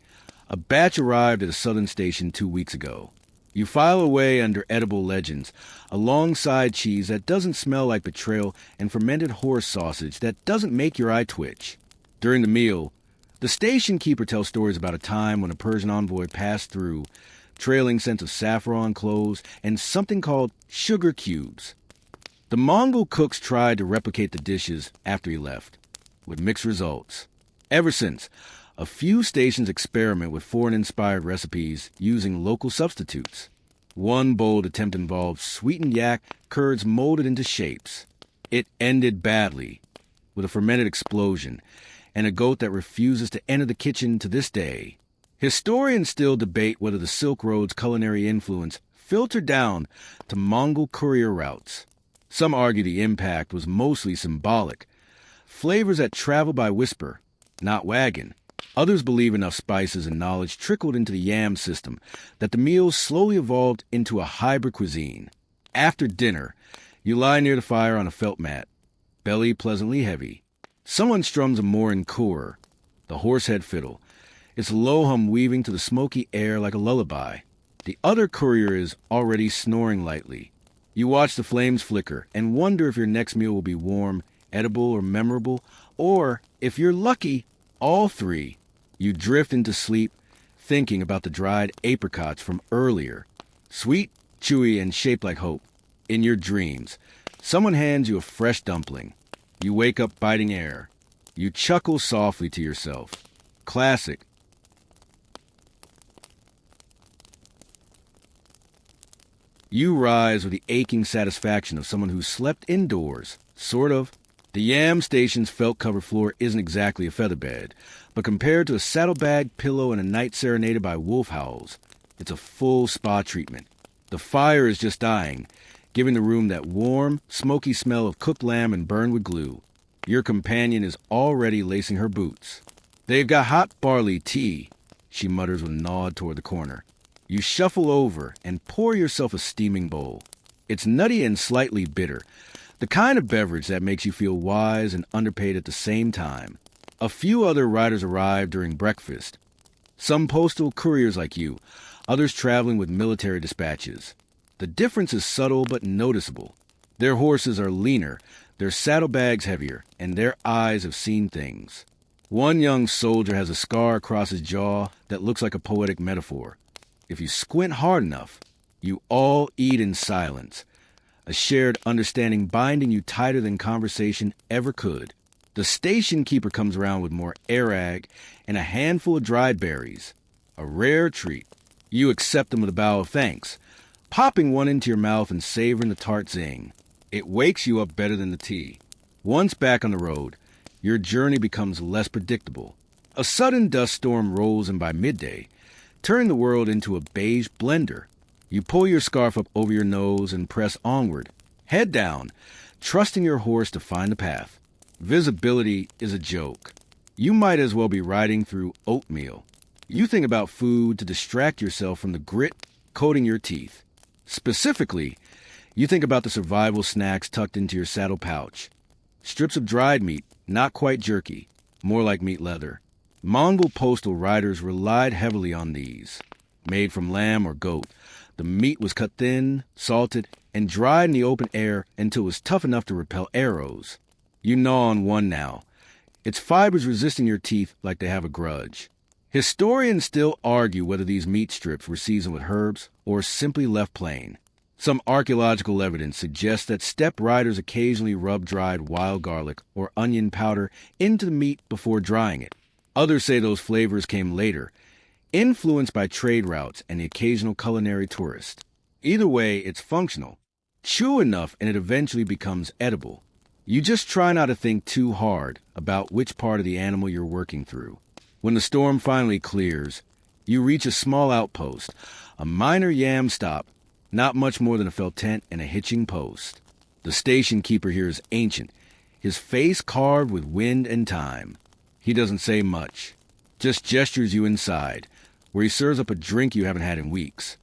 a batch arrived at a southern station 2 weeks ago. You file away under edible legends, alongside cheese that doesn't smell like betrayal and fermented horse sausage that doesn't make your eye twitch. During the meal, the station keeper tells stories about a time when a Persian envoy passed through, trailing scents of saffron cloves and something called sugar cubes. The Mongol cooks tried to replicate the dishes after he left, with mixed results. Ever since, a few stations experiment with foreign-inspired recipes using local substitutes. One bold attempt involved sweetened yak curds molded into shapes. It ended badly, with a fermented explosion, and a goat that refuses to enter the kitchen to this day. Historians still debate whether the Silk Road's culinary influence filtered down to Mongol courier routes. Some argue the impact was mostly symbolic, flavors that travel by whisper, not wagon. Others believe enough spices and knowledge trickled into the yam system that the meal slowly evolved into a hybrid cuisine. After dinner, you lie near the fire on a felt mat, belly pleasantly heavy. Someone strums a Morin khur, the horsehead fiddle, its low hum weaving to the smoky air like a lullaby. The other courier is already snoring lightly. You watch the flames flicker and wonder if your next meal will be warm, edible, or memorable, or, if you're lucky, all three. You drift into sleep, thinking about the dried apricots from earlier. Sweet, chewy, and shaped like hope. In your dreams, someone hands you a fresh dumpling. You wake up biting air. You chuckle softly to yourself. Classic. You rise with the aching satisfaction of someone who slept indoors. Sort of. The yam station's felt-covered floor isn't exactly a featherbed, but compared to a saddlebag pillow and a night serenaded by wolf howls, it's a full spa treatment. The fire is just dying, giving the room that warm, smoky smell of cooked lamb and burned with glue. Your companion is already lacing her boots. They've got hot barley tea, she mutters with a nod toward the corner. You shuffle over and pour yourself a steaming bowl. It's nutty and slightly bitter, the kind of beverage that makes you feel wise and underpaid at the same time. A few other riders arrive during breakfast. Some postal couriers like you, others traveling with military dispatches. The difference is subtle but noticeable. Their horses are leaner, their saddlebags heavier, and their eyes have seen things. One young soldier has a scar across his jaw that looks like a poetic metaphor. If you squint hard enough, you all eat in silence, a shared understanding binding you tighter than conversation ever could. The station keeper comes around with more airag and a handful of dried berries, a rare treat. You accept them with a bow of thanks, popping one into your mouth and savoring the tart zing. It wakes you up better than the tea. Once back on the road, your journey becomes less predictable. A sudden dust storm rolls in by midday, turning the world into a beige blender. You pull your scarf up over your nose and press onward, head down, trusting your horse to find the path. Visibility is a joke. You might as well be riding through oatmeal. You think about food to distract yourself from the grit coating your teeth. Specifically, you think about the survival snacks tucked into your saddle pouch. Strips of dried meat, not quite jerky, more like meat leather. Mongol Postal riders relied heavily on these. Made from lamb or goat, the meat was cut thin, salted, and dried in the open air until it was tough enough to repel arrows. You gnaw on one now, its fibers resisting your teeth like they have a grudge. Historians still argue whether these meat strips were seasoned with herbs or simply left plain. Some archaeological evidence suggests that steppe riders occasionally rubbed dried wild garlic or onion powder into the meat before drying it. Others say those flavors came later, influenced by trade routes and the occasional culinary tourist. Either way, it's functional. Chew enough and it eventually becomes edible. You just try not to think too hard about which part of the animal you're working through. When the storm finally clears, you reach a small outpost, a minor yam stop, not much more than a felt tent and a hitching post. The station keeper here is ancient, his face carved with wind and time. He doesn't say much, just gestures you inside, where he serves up a drink you haven't had in weeks.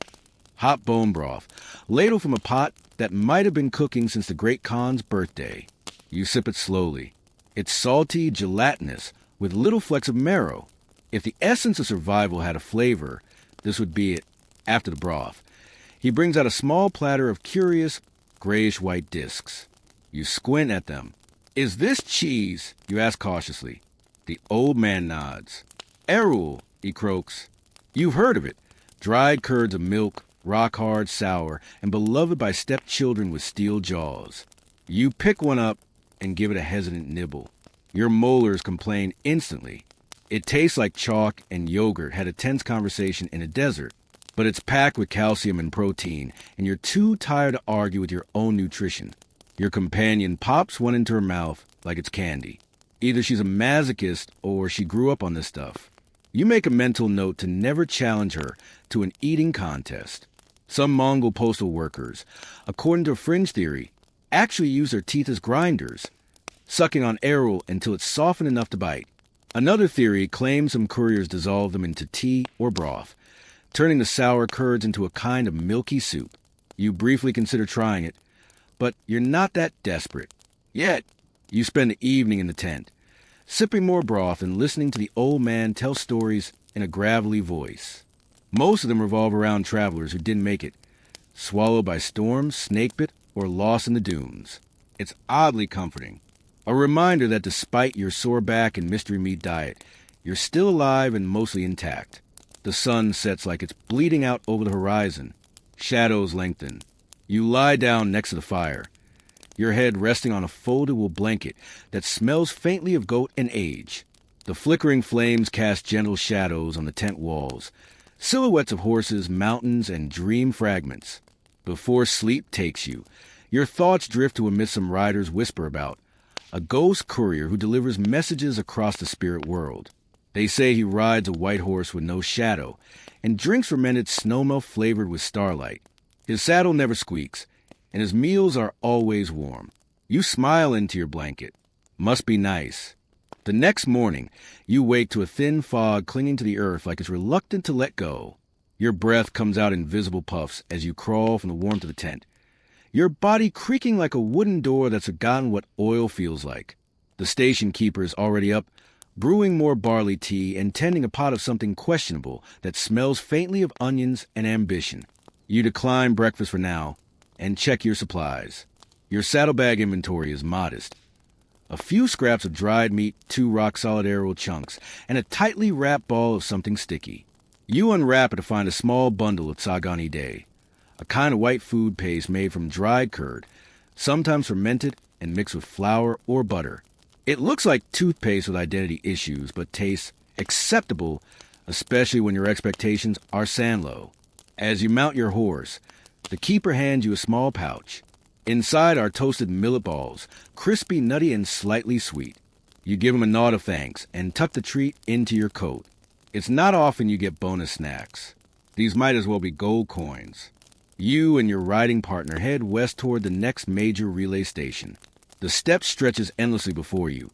Hot bone broth, ladled from a pot that might have been cooking since the great Khan's birthday. You sip it slowly. It's salty, gelatinous, with little flecks of marrow. If the essence of survival had a flavor, this would be it, after the broth. He brings out a small platter of curious, grayish-white discs. You squint at them. "Is this cheese?" you ask cautiously. The old man nods. "Erul," he croaks. You've heard of it. Dried curds of milk, rock-hard, sour, and beloved by stepchildren with steel jaws. You pick one up and give it a hesitant nibble. Your molars complain instantly. It tastes like chalk and yogurt had a tense conversation in a desert, but it's packed with calcium and protein, and you're too tired to argue with your own nutrition. Your companion pops one into her mouth like it's candy. Either she's a masochist or she grew up on this stuff. You make a mental note to never challenge her to an eating contest. Some Mongol postal workers, according to a fringe theory, actually use their teeth as grinders, sucking on arrow until it's softened enough to bite. Another theory claims some couriers dissolve them into tea or broth, turning the sour curds into a kind of milky soup. You briefly consider trying it, but you're not that desperate. Yet, you spend the evening in the tent, sipping more broth and listening to the old man tell stories in a gravelly voice. Most of them revolve around travelers who didn't make it, swallowed by storms, snakebit, or lost in the dunes. It's oddly comforting. A reminder that despite your sore back and mystery meat diet, you're still alive and mostly intact. The sun sets like it's bleeding out over the horizon. Shadows lengthen. You lie down next to the fire, your head resting on a foldable blanket that smells faintly of goat and age. The flickering flames cast gentle shadows on the tent walls, silhouettes of horses, mountains, and dream fragments. Before sleep takes you, your thoughts drift to amidst some riders whisper about a ghost courier who delivers messages across the spirit world. They say he rides a white horse with no shadow and drinks fermented snowmelt flavored with starlight. His saddle never squeaks, and his meals are always warm. You smile into your blanket. Must be nice. The next morning, you wake to a thin fog clinging to the earth like it's reluctant to let go. Your breath comes out in visible puffs as you crawl from the warmth of the tent, your body creaking like a wooden door that's forgotten what oil feels like. The station keeper is already up, brewing more barley tea and tending a pot of something questionable that smells faintly of onions and ambition. You decline breakfast for now and check your supplies. Your saddlebag inventory is modest. A few scraps of dried meat, 2 rock-solid arrow chunks, and a tightly wrapped ball of something sticky. You unwrap it to find a small bundle of sagani day, a kind of white food paste made from dried curd, sometimes fermented and mixed with flour or butter. It looks like toothpaste with identity issues, but tastes acceptable, especially when your expectations are Sanlo. As you mount your horse, the keeper hands you a small pouch. Inside are toasted millet balls, crispy, nutty, and slightly sweet. You give him a nod of thanks and tuck the treat into your coat. It's not often you get bonus snacks. These might as well be gold coins. You and your riding partner head west toward the next major relay station. The steppe stretches endlessly before you.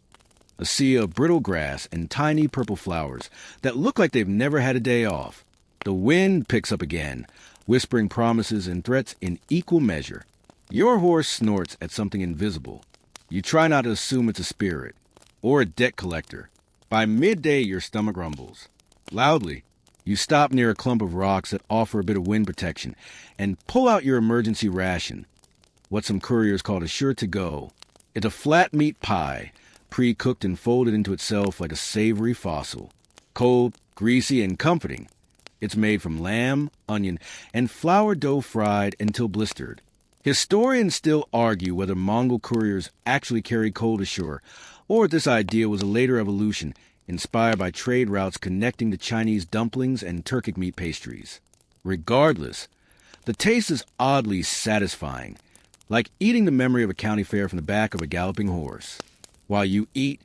A sea of brittle grass and tiny purple flowers that look like they've never had a day off. The wind picks up again, whispering promises and threats in equal measure. Your horse snorts at something invisible. You try not to assume it's a spirit or a debt collector. By midday, your stomach rumbles. Loudly, you stop near a clump of rocks that offer a bit of wind protection and pull out your emergency ration, what some couriers call a sure-to-go. It's a flat meat pie, pre-cooked and folded into itself like a savory fossil. Cold, greasy, and comforting. It's made from lamb, onion, and flour dough fried until blistered. Historians still argue whether Mongol couriers actually carried coal ashore, or if this idea was a later evolution inspired by trade routes connecting the Chinese dumplings and Turkic meat pastries. Regardless, the taste is oddly satisfying, like eating the memory of a county fair from the back of a galloping horse. While you eat,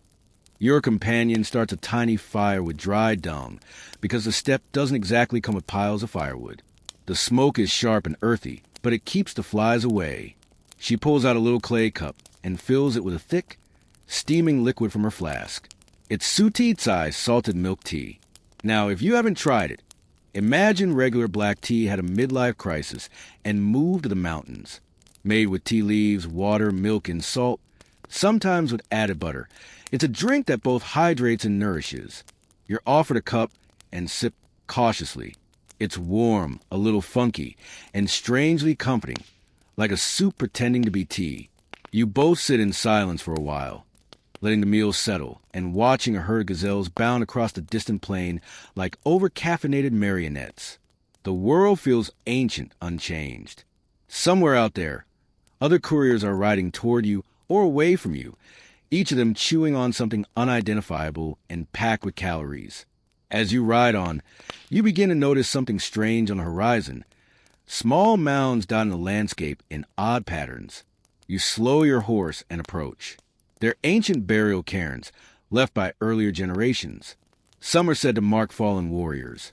your companion starts a tiny fire with dry dung, because the steppe doesn't exactly come with piles of firewood. The smoke is sharp and earthy, but it keeps the flies away. She pulls out a little clay cup and fills it with a thick, steaming liquid from her flask. It's sutitsai salted milk tea. Now, if you haven't tried it, imagine regular black tea had a midlife crisis and moved to the mountains. Made with tea leaves, water, milk, and salt, sometimes with added butter. It's a drink that both hydrates and nourishes. You're offered a cup and sip cautiously. It's warm, a little funky, and strangely comforting, like a soup pretending to be tea. You both sit in silence for a while, letting the meal settle and watching a herd of gazelles bound across the distant plain like over-caffeinated marionettes. The world feels ancient, unchanged. Somewhere out there, other couriers are riding toward you or away from you, each of them chewing on something unidentifiable and packed with calories. As you ride on, you begin to notice something strange on the horizon. Small mounds dotting the landscape in odd patterns. You slow your horse and approach. They're ancient burial cairns, left by earlier generations. Some are said to mark fallen warriors.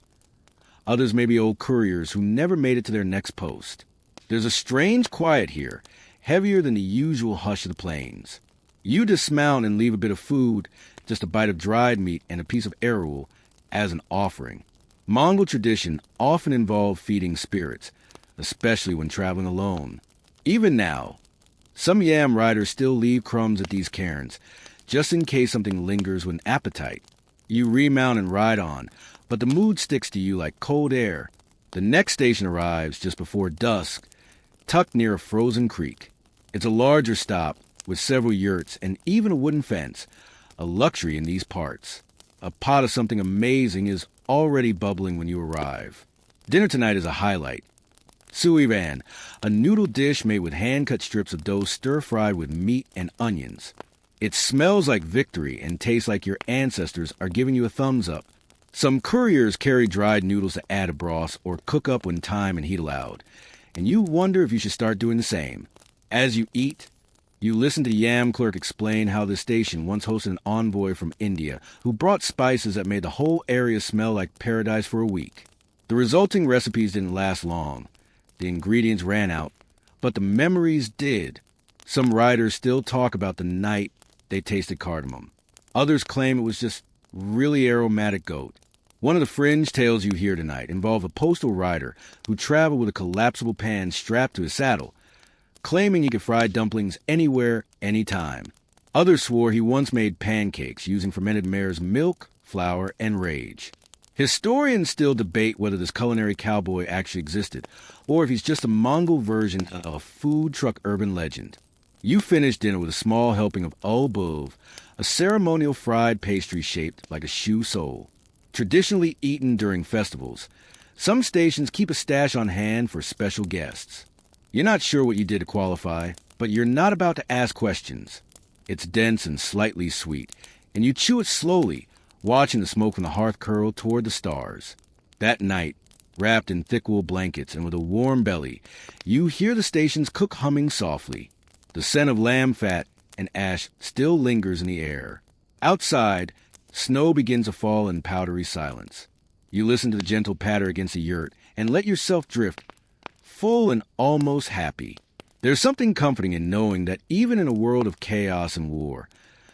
Others may be old couriers who never made it to their next post. There's a strange quiet here, heavier than the usual hush of the plains. You dismount and leave a bit of food, just a bite of dried meat and a piece of arrowroot, as an offering. Mongol tradition often involved feeding spirits, especially when traveling alone. Even now, some yam riders still leave crumbs at these cairns, just in case something lingers with an appetite. You remount and ride on, but the mood sticks to you like cold air. The next station arrives just before dusk, tucked near a frozen creek. It's a larger stop, with several yurts and even a wooden fence, a luxury in these parts. A pot of something amazing is already bubbling when you arrive. Dinner tonight is a highlight. Suivan, a noodle dish made with hand-cut strips of dough stir-fried with meat and onions. It smells like victory and tastes like your ancestors are giving you a thumbs up. Some couriers carry dried noodles to add to broths or cook up when time and heat allowed, and you wonder if you should start doing the same. As you eat, you listen to the yam clerk explain how the station once hosted an envoy from India who brought spices that made the whole area smell like paradise for a week. The resulting recipes didn't last long. The ingredients ran out, but the memories did. Some riders still talk about the night they tasted cardamom. Others claim it was just really aromatic goat. One of the fringe tales you hear tonight involve a postal rider who traveled with a collapsible pan strapped to his saddle, claiming he could fry dumplings anywhere, anytime. Others swore he once made pancakes using fermented mare's milk, flour, and rage. Historians still debate whether this culinary cowboy actually existed, or if he's just a Mongol version of a food truck urban legend. You finish dinner with a small helping of ulbuv, a ceremonial fried pastry shaped like a shoe sole. Traditionally eaten during festivals, some stations keep a stash on hand for special guests. You're not sure what you did to qualify, but you're not about to ask questions. It's dense and slightly sweet, and you chew it slowly, watching the smoke from the hearth curl toward the stars. That night, Wrapped in thick wool blankets and with a warm belly, you hear the station's cook humming softly. The scent of lamb fat and ash still lingers in the air. Outside, snow begins to fall in powdery silence. You listen to the gentle patter against the yurt and let yourself drift, full and almost happy. There's something comforting in knowing that even in a world of chaos and war,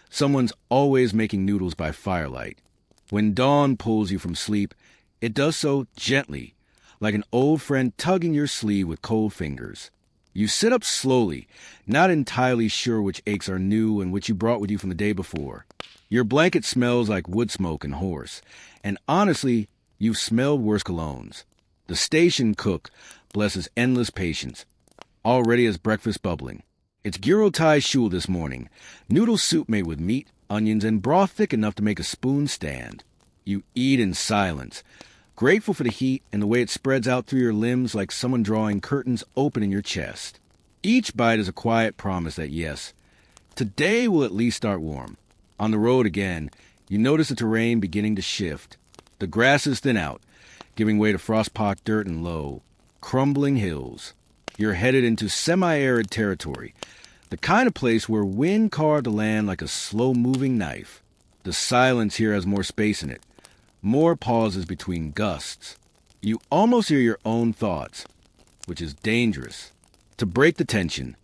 someone's always making noodles by firelight. When dawn pulls you from sleep, it does so gently, like an old friend tugging your sleeve with cold fingers. You sit up slowly, not entirely sure which aches are new and which you brought with you from the day before. Your blanket smells like wood smoke and horse, and honestly, you've smelled worse colognes. The station cook blesses endless patience, already has breakfast bubbling. It's gyro-tai shul this morning, noodle soup made with meat, onions, and broth thick enough to make a spoon stand. You eat in silence, grateful for the heat and the way it spreads out through your limbs like someone drawing curtains open in your chest. Each bite is a quiet promise that yes, today will at least start warm. On the road again, you notice the terrain beginning to shift. The grasses thin out, giving way to frost-pocked dirt and low, crumbling hills. You're headed into semi-arid territory, the kind of place where wind carved the land like a slow-moving knife. The silence here has more space in it, more pauses between gusts. You almost hear your own thoughts, which is dangerous. To break the tension,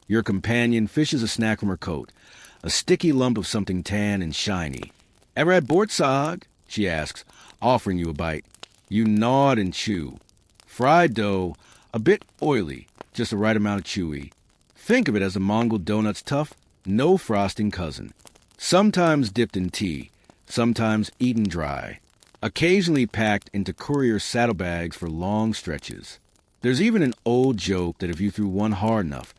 your companion fishes a snack from her coat, a sticky lump of something tan and shiny. "Ever had bortsag?" she asks, offering you a bite. You nod and chew. Fried dough, a bit oily, just the right amount of chewy. Think of it as a Mongol donut's tough, no frosting cousin. Sometimes dipped in tea, sometimes eaten dry. Occasionally packed into courier saddlebags for long stretches. There's even an old joke that if you threw one hard enough,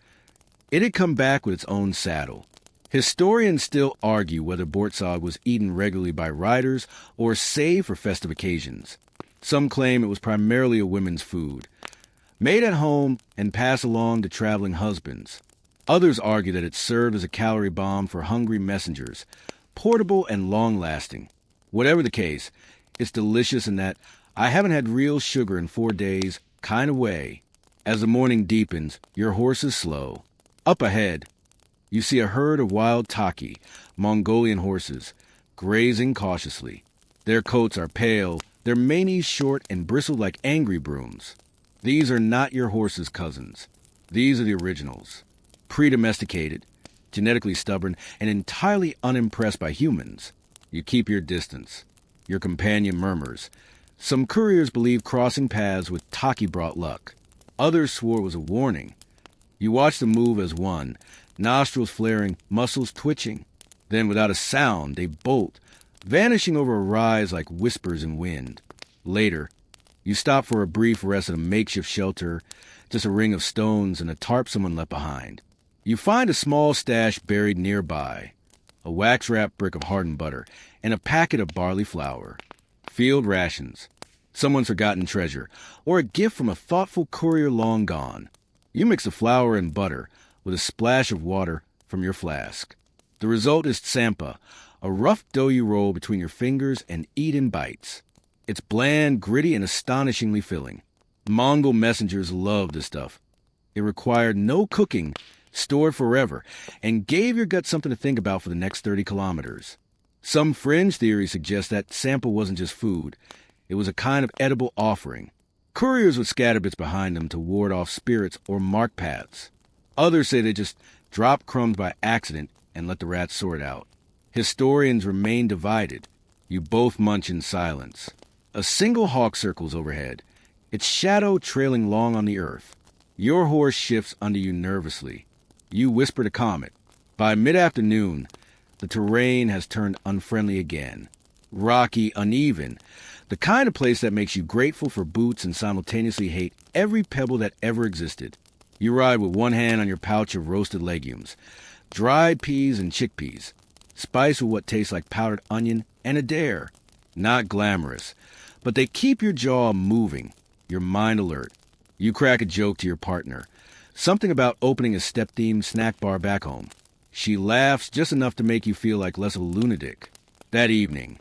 it'd come back with its own saddle. Historians still argue whether bortsag was eaten regularly by riders or saved for festive occasions. Some claim it was primarily a women's food, made at home and passed along to traveling husbands. Others argue that it served as a calorie bomb for hungry messengers, portable and long-lasting. Whatever the case, it's delicious in that I haven't had real sugar in 4 days kind of way. As the morning deepens, your horse is slow. Up ahead, you see a herd of wild taki, Mongolian horses, grazing cautiously. Their coats are pale, their manes short and bristled like angry brooms. These are not your horse's cousins. These are the originals. Pre-domesticated, genetically stubborn, and entirely unimpressed by humans. You keep your distance. Your companion murmurs. Some couriers believe crossing paths with taki brought luck. Others swore it was a warning. You watch them move as one, nostrils flaring, muscles twitching. Then, without a sound, they bolt, vanishing over a rise like whispers in wind. Later, you stop for a brief rest at a makeshift shelter, just a ring of stones and a tarp someone left behind. You find a small stash buried nearby, a wax-wrapped brick of hardened butter, and a packet of barley flour. Field rations, someone's forgotten treasure, or a gift from a thoughtful courier long gone. You mix the flour and butter with a splash of water from your flask. The result is tsampa, a rough dough you roll between your fingers and eat in bites. It's bland, gritty, and astonishingly filling. Mongol messengers loved the stuff. It required no cooking, stored forever, and gave your gut something to think about for the next 30 kilometers. Some fringe theories suggest that tsampa wasn't just food. It was a kind of edible offering. Couriers would scatter bits behind them to ward off spirits or mark paths. Others say they just dropped crumbs by accident and let the rats sort out. Historians remain divided. You both munch in silence. A single hawk circles overhead, its shadow trailing long on the earth. Your horse shifts under you nervously. You whisper to calm it. By mid-afternoon, the terrain has turned unfriendly again. Rocky, uneven, the kind of place that makes you grateful for boots and simultaneously hate every pebble that ever existed. You ride with one hand on your pouch of roasted legumes, dried peas and chickpeas, spiced with what tastes like powdered onion and a dare. Not glamorous, but they keep your jaw moving, your mind alert. You crack a joke to your partner, something about opening a step-themed snack bar back home. She laughs just enough to make you feel like less of a lunatic. That evening,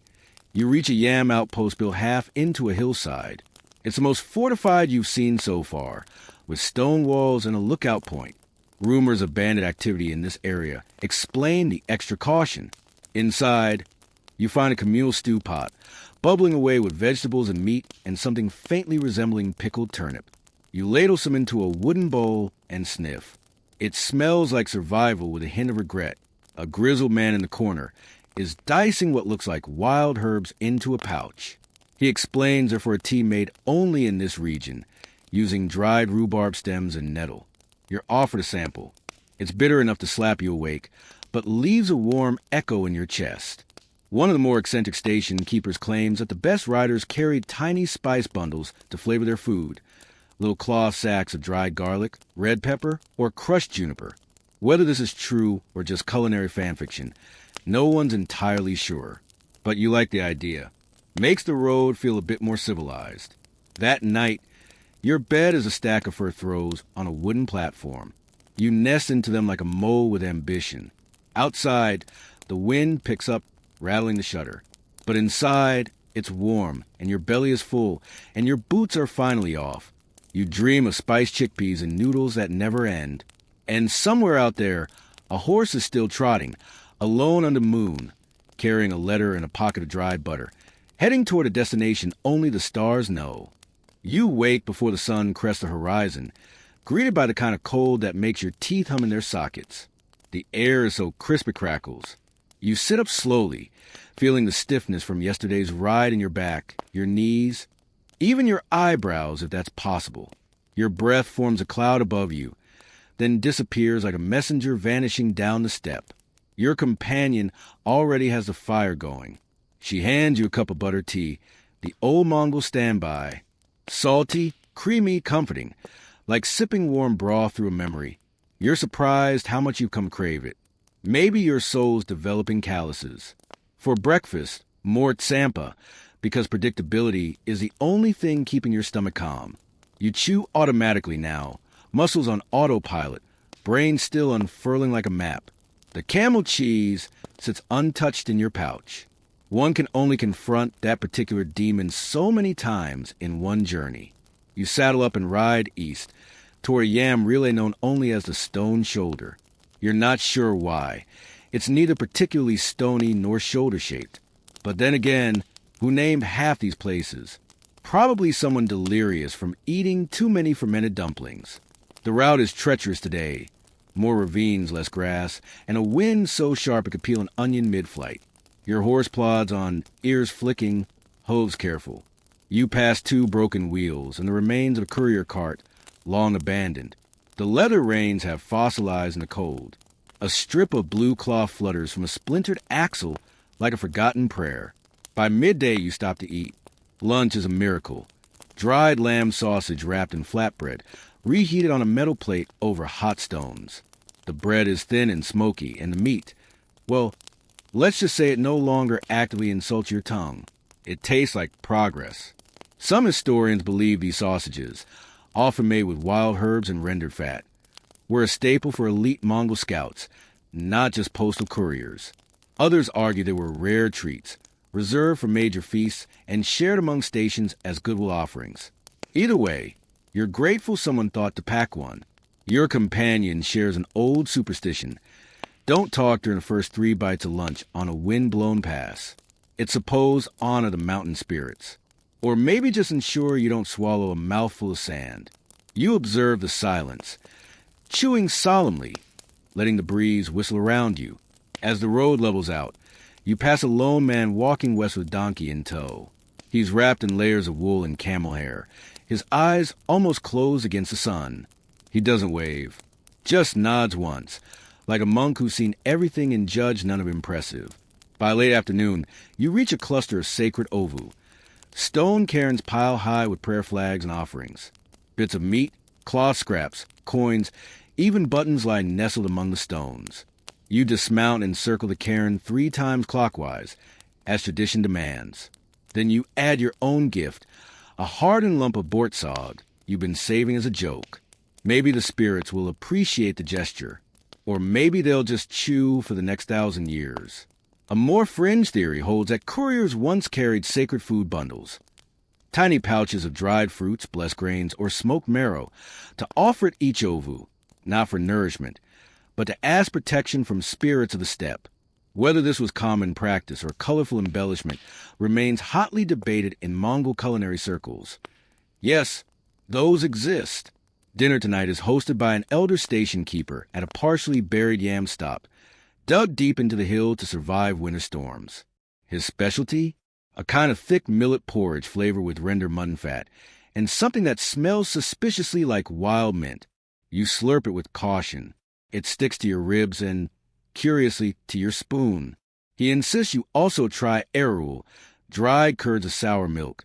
you reach a yam outpost built half into a hillside. It's the most fortified you've seen so far, with stone walls and a lookout point. Rumors of bandit activity in this area explain the extra caution. Inside, you find a communal stew pot, bubbling away with vegetables and meat and something faintly resembling pickled turnip. You ladle some into a wooden bowl and sniff. It smells like survival with a hint of regret. A grizzled man in the corner is dicing what looks like wild herbs into a pouch. He explains they're for a tea made only in this region, using dried rhubarb stems and nettle. You're offered a sample. It's bitter enough to slap you awake, but leaves a warm echo in your chest. One of the more eccentric station keepers claims that the best riders carried tiny spice bundles to flavor their food, little cloth sacks of dried garlic, red pepper, or crushed juniper. Whether this is true or just culinary fanfiction, no one's entirely sure. But you like the idea. Makes the road feel a bit more civilized. That night, your bed is a stack of fur throws on a wooden platform. You nest into them like a mole with ambition. Outside, the wind picks up, rattling the shutter. But inside, it's warm, and your belly is full, and your boots are finally off. You dream of spiced chickpeas and noodles that never end. And somewhere out there, a horse is still trotting, alone under the moon, carrying a letter and a pocket of dried butter, heading toward a destination only the stars know. You wake before the sun crests the horizon, greeted by the kind of cold that makes your teeth hum in their sockets. The air is so crisp it crackles. You sit up slowly, feeling the stiffness from yesterday's ride in your back, your knees, even your eyebrows if that's possible. Your breath forms a cloud above you, then disappears like a messenger vanishing down the step. Your companion already has the fire going. She hands you a cup of buttered tea, the old Mongol standby. Salty, creamy, comforting, like sipping warm broth through a memory. You're surprised how much you've come crave it. Maybe your soul's developing calluses. For breakfast, more tsampa, because predictability is the only thing keeping your stomach calm. You chew automatically now, muscles on autopilot, brain still unfurling like a map. The camel cheese sits untouched in your pouch. One can only confront that particular demon so many times in one journey. You saddle up and ride east, toward a yam relay known only as the Stone Shoulder. You're not sure why. It's neither particularly stony nor shoulder-shaped. But then again, who named half these places? Probably someone delirious from eating too many fermented dumplings. The route is treacherous today. More ravines, less grass, and a wind so sharp it could peel an onion mid-flight. Your horse plods on, ears flicking, hooves careful. You pass 2 broken wheels and the remains of a courier cart, long abandoned. The leather reins have fossilized in the cold. A strip of blue cloth flutters from a splintered axle like a forgotten prayer. By midday you stop to eat. Lunch is a miracle. Dried lamb sausage wrapped in flatbread, reheated on a metal plate over hot stones. The bread is thin and smoky, and the meat, well, let's just say it no longer actively insults your tongue. It tastes like progress. Some historians believe these sausages, often made with wild herbs and rendered fat, were a staple for elite Mongol scouts, not just postal couriers. Others argue they were rare treats, reserved for major feasts and shared among stations as goodwill offerings. Either way, you're grateful someone thought to pack one. Your companion shares an old superstition. Don't talk during the first 3 bites of lunch on a wind-blown pass. It's supposed honor the mountain spirits. Or maybe just ensure you don't swallow a mouthful of sand. You observe the silence, chewing solemnly, letting the breeze whistle around you. As the road levels out, you pass a lone man walking west with donkey in tow. He's wrapped in layers of wool and camel hair, his eyes almost closed against the sun. He doesn't wave, just nods once, like a monk who's seen everything and judged none of impressive. By late afternoon, you reach a cluster of sacred ovu. Stone cairns pile high with prayer flags and offerings. Bits of meat, cloth scraps, coins, even buttons lie nestled among the stones. You dismount and circle the cairn 3 times clockwise, as tradition demands. Then you add your own gift, a hardened lump of bortsog you've been saving as a joke. Maybe the spirits will appreciate the gesture, or maybe they'll just chew for the next 1,000 years. A more fringe theory holds that couriers once carried sacred food bundles. Tiny pouches of dried fruits, blessed grains, or smoked marrow to offer at each ovu, not for nourishment, but to ask protection from spirits of the steppe. Whether this was common practice or colorful embellishment remains hotly debated in Mongol culinary circles. Yes, those exist. Dinner tonight is hosted by an elder station keeper at a partially buried yam stop, dug deep into the hill to survive winter storms. His specialty? A kind of thick millet porridge flavored with render mutton fat, and something that smells suspiciously like wild mint. You slurp it with caution. It sticks to your ribs and, curiously, to your spoon. He insists you also try arul, dried curds of sour milk,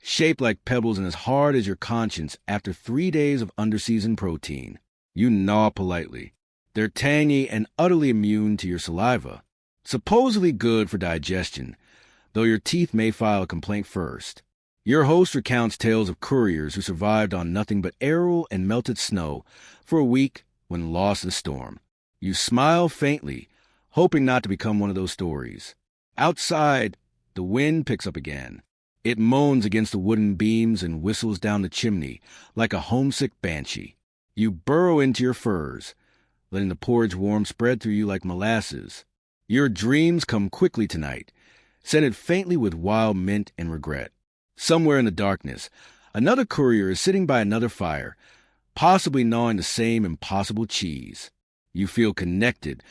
shaped like pebbles and as hard as your conscience after 3 days of underseasoned protein. You gnaw politely. They're tangy and utterly immune to your saliva. Supposedly good for digestion, though your teeth may file a complaint first. Your host recounts tales of couriers who survived on nothing but arul and melted snow for a week when lost in a storm. You smile faintly, hoping not to become one of those stories. Outside, the wind picks up again. It moans against the wooden beams and whistles down the chimney like a homesick banshee. You burrow into your furs, letting the porridge warmth spread through you like molasses. Your dreams come quickly tonight, scented faintly with wild mint and regret. Somewhere in the darkness, another courier is sitting by another fire, possibly gnawing the same impossible cheese. You feel connected,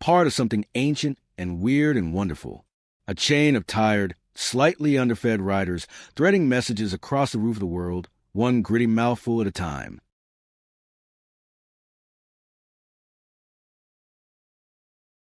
part of something ancient and weird and wonderful. A chain of tired, slightly underfed riders threading messages across the roof of the world, one gritty mouthful at a time.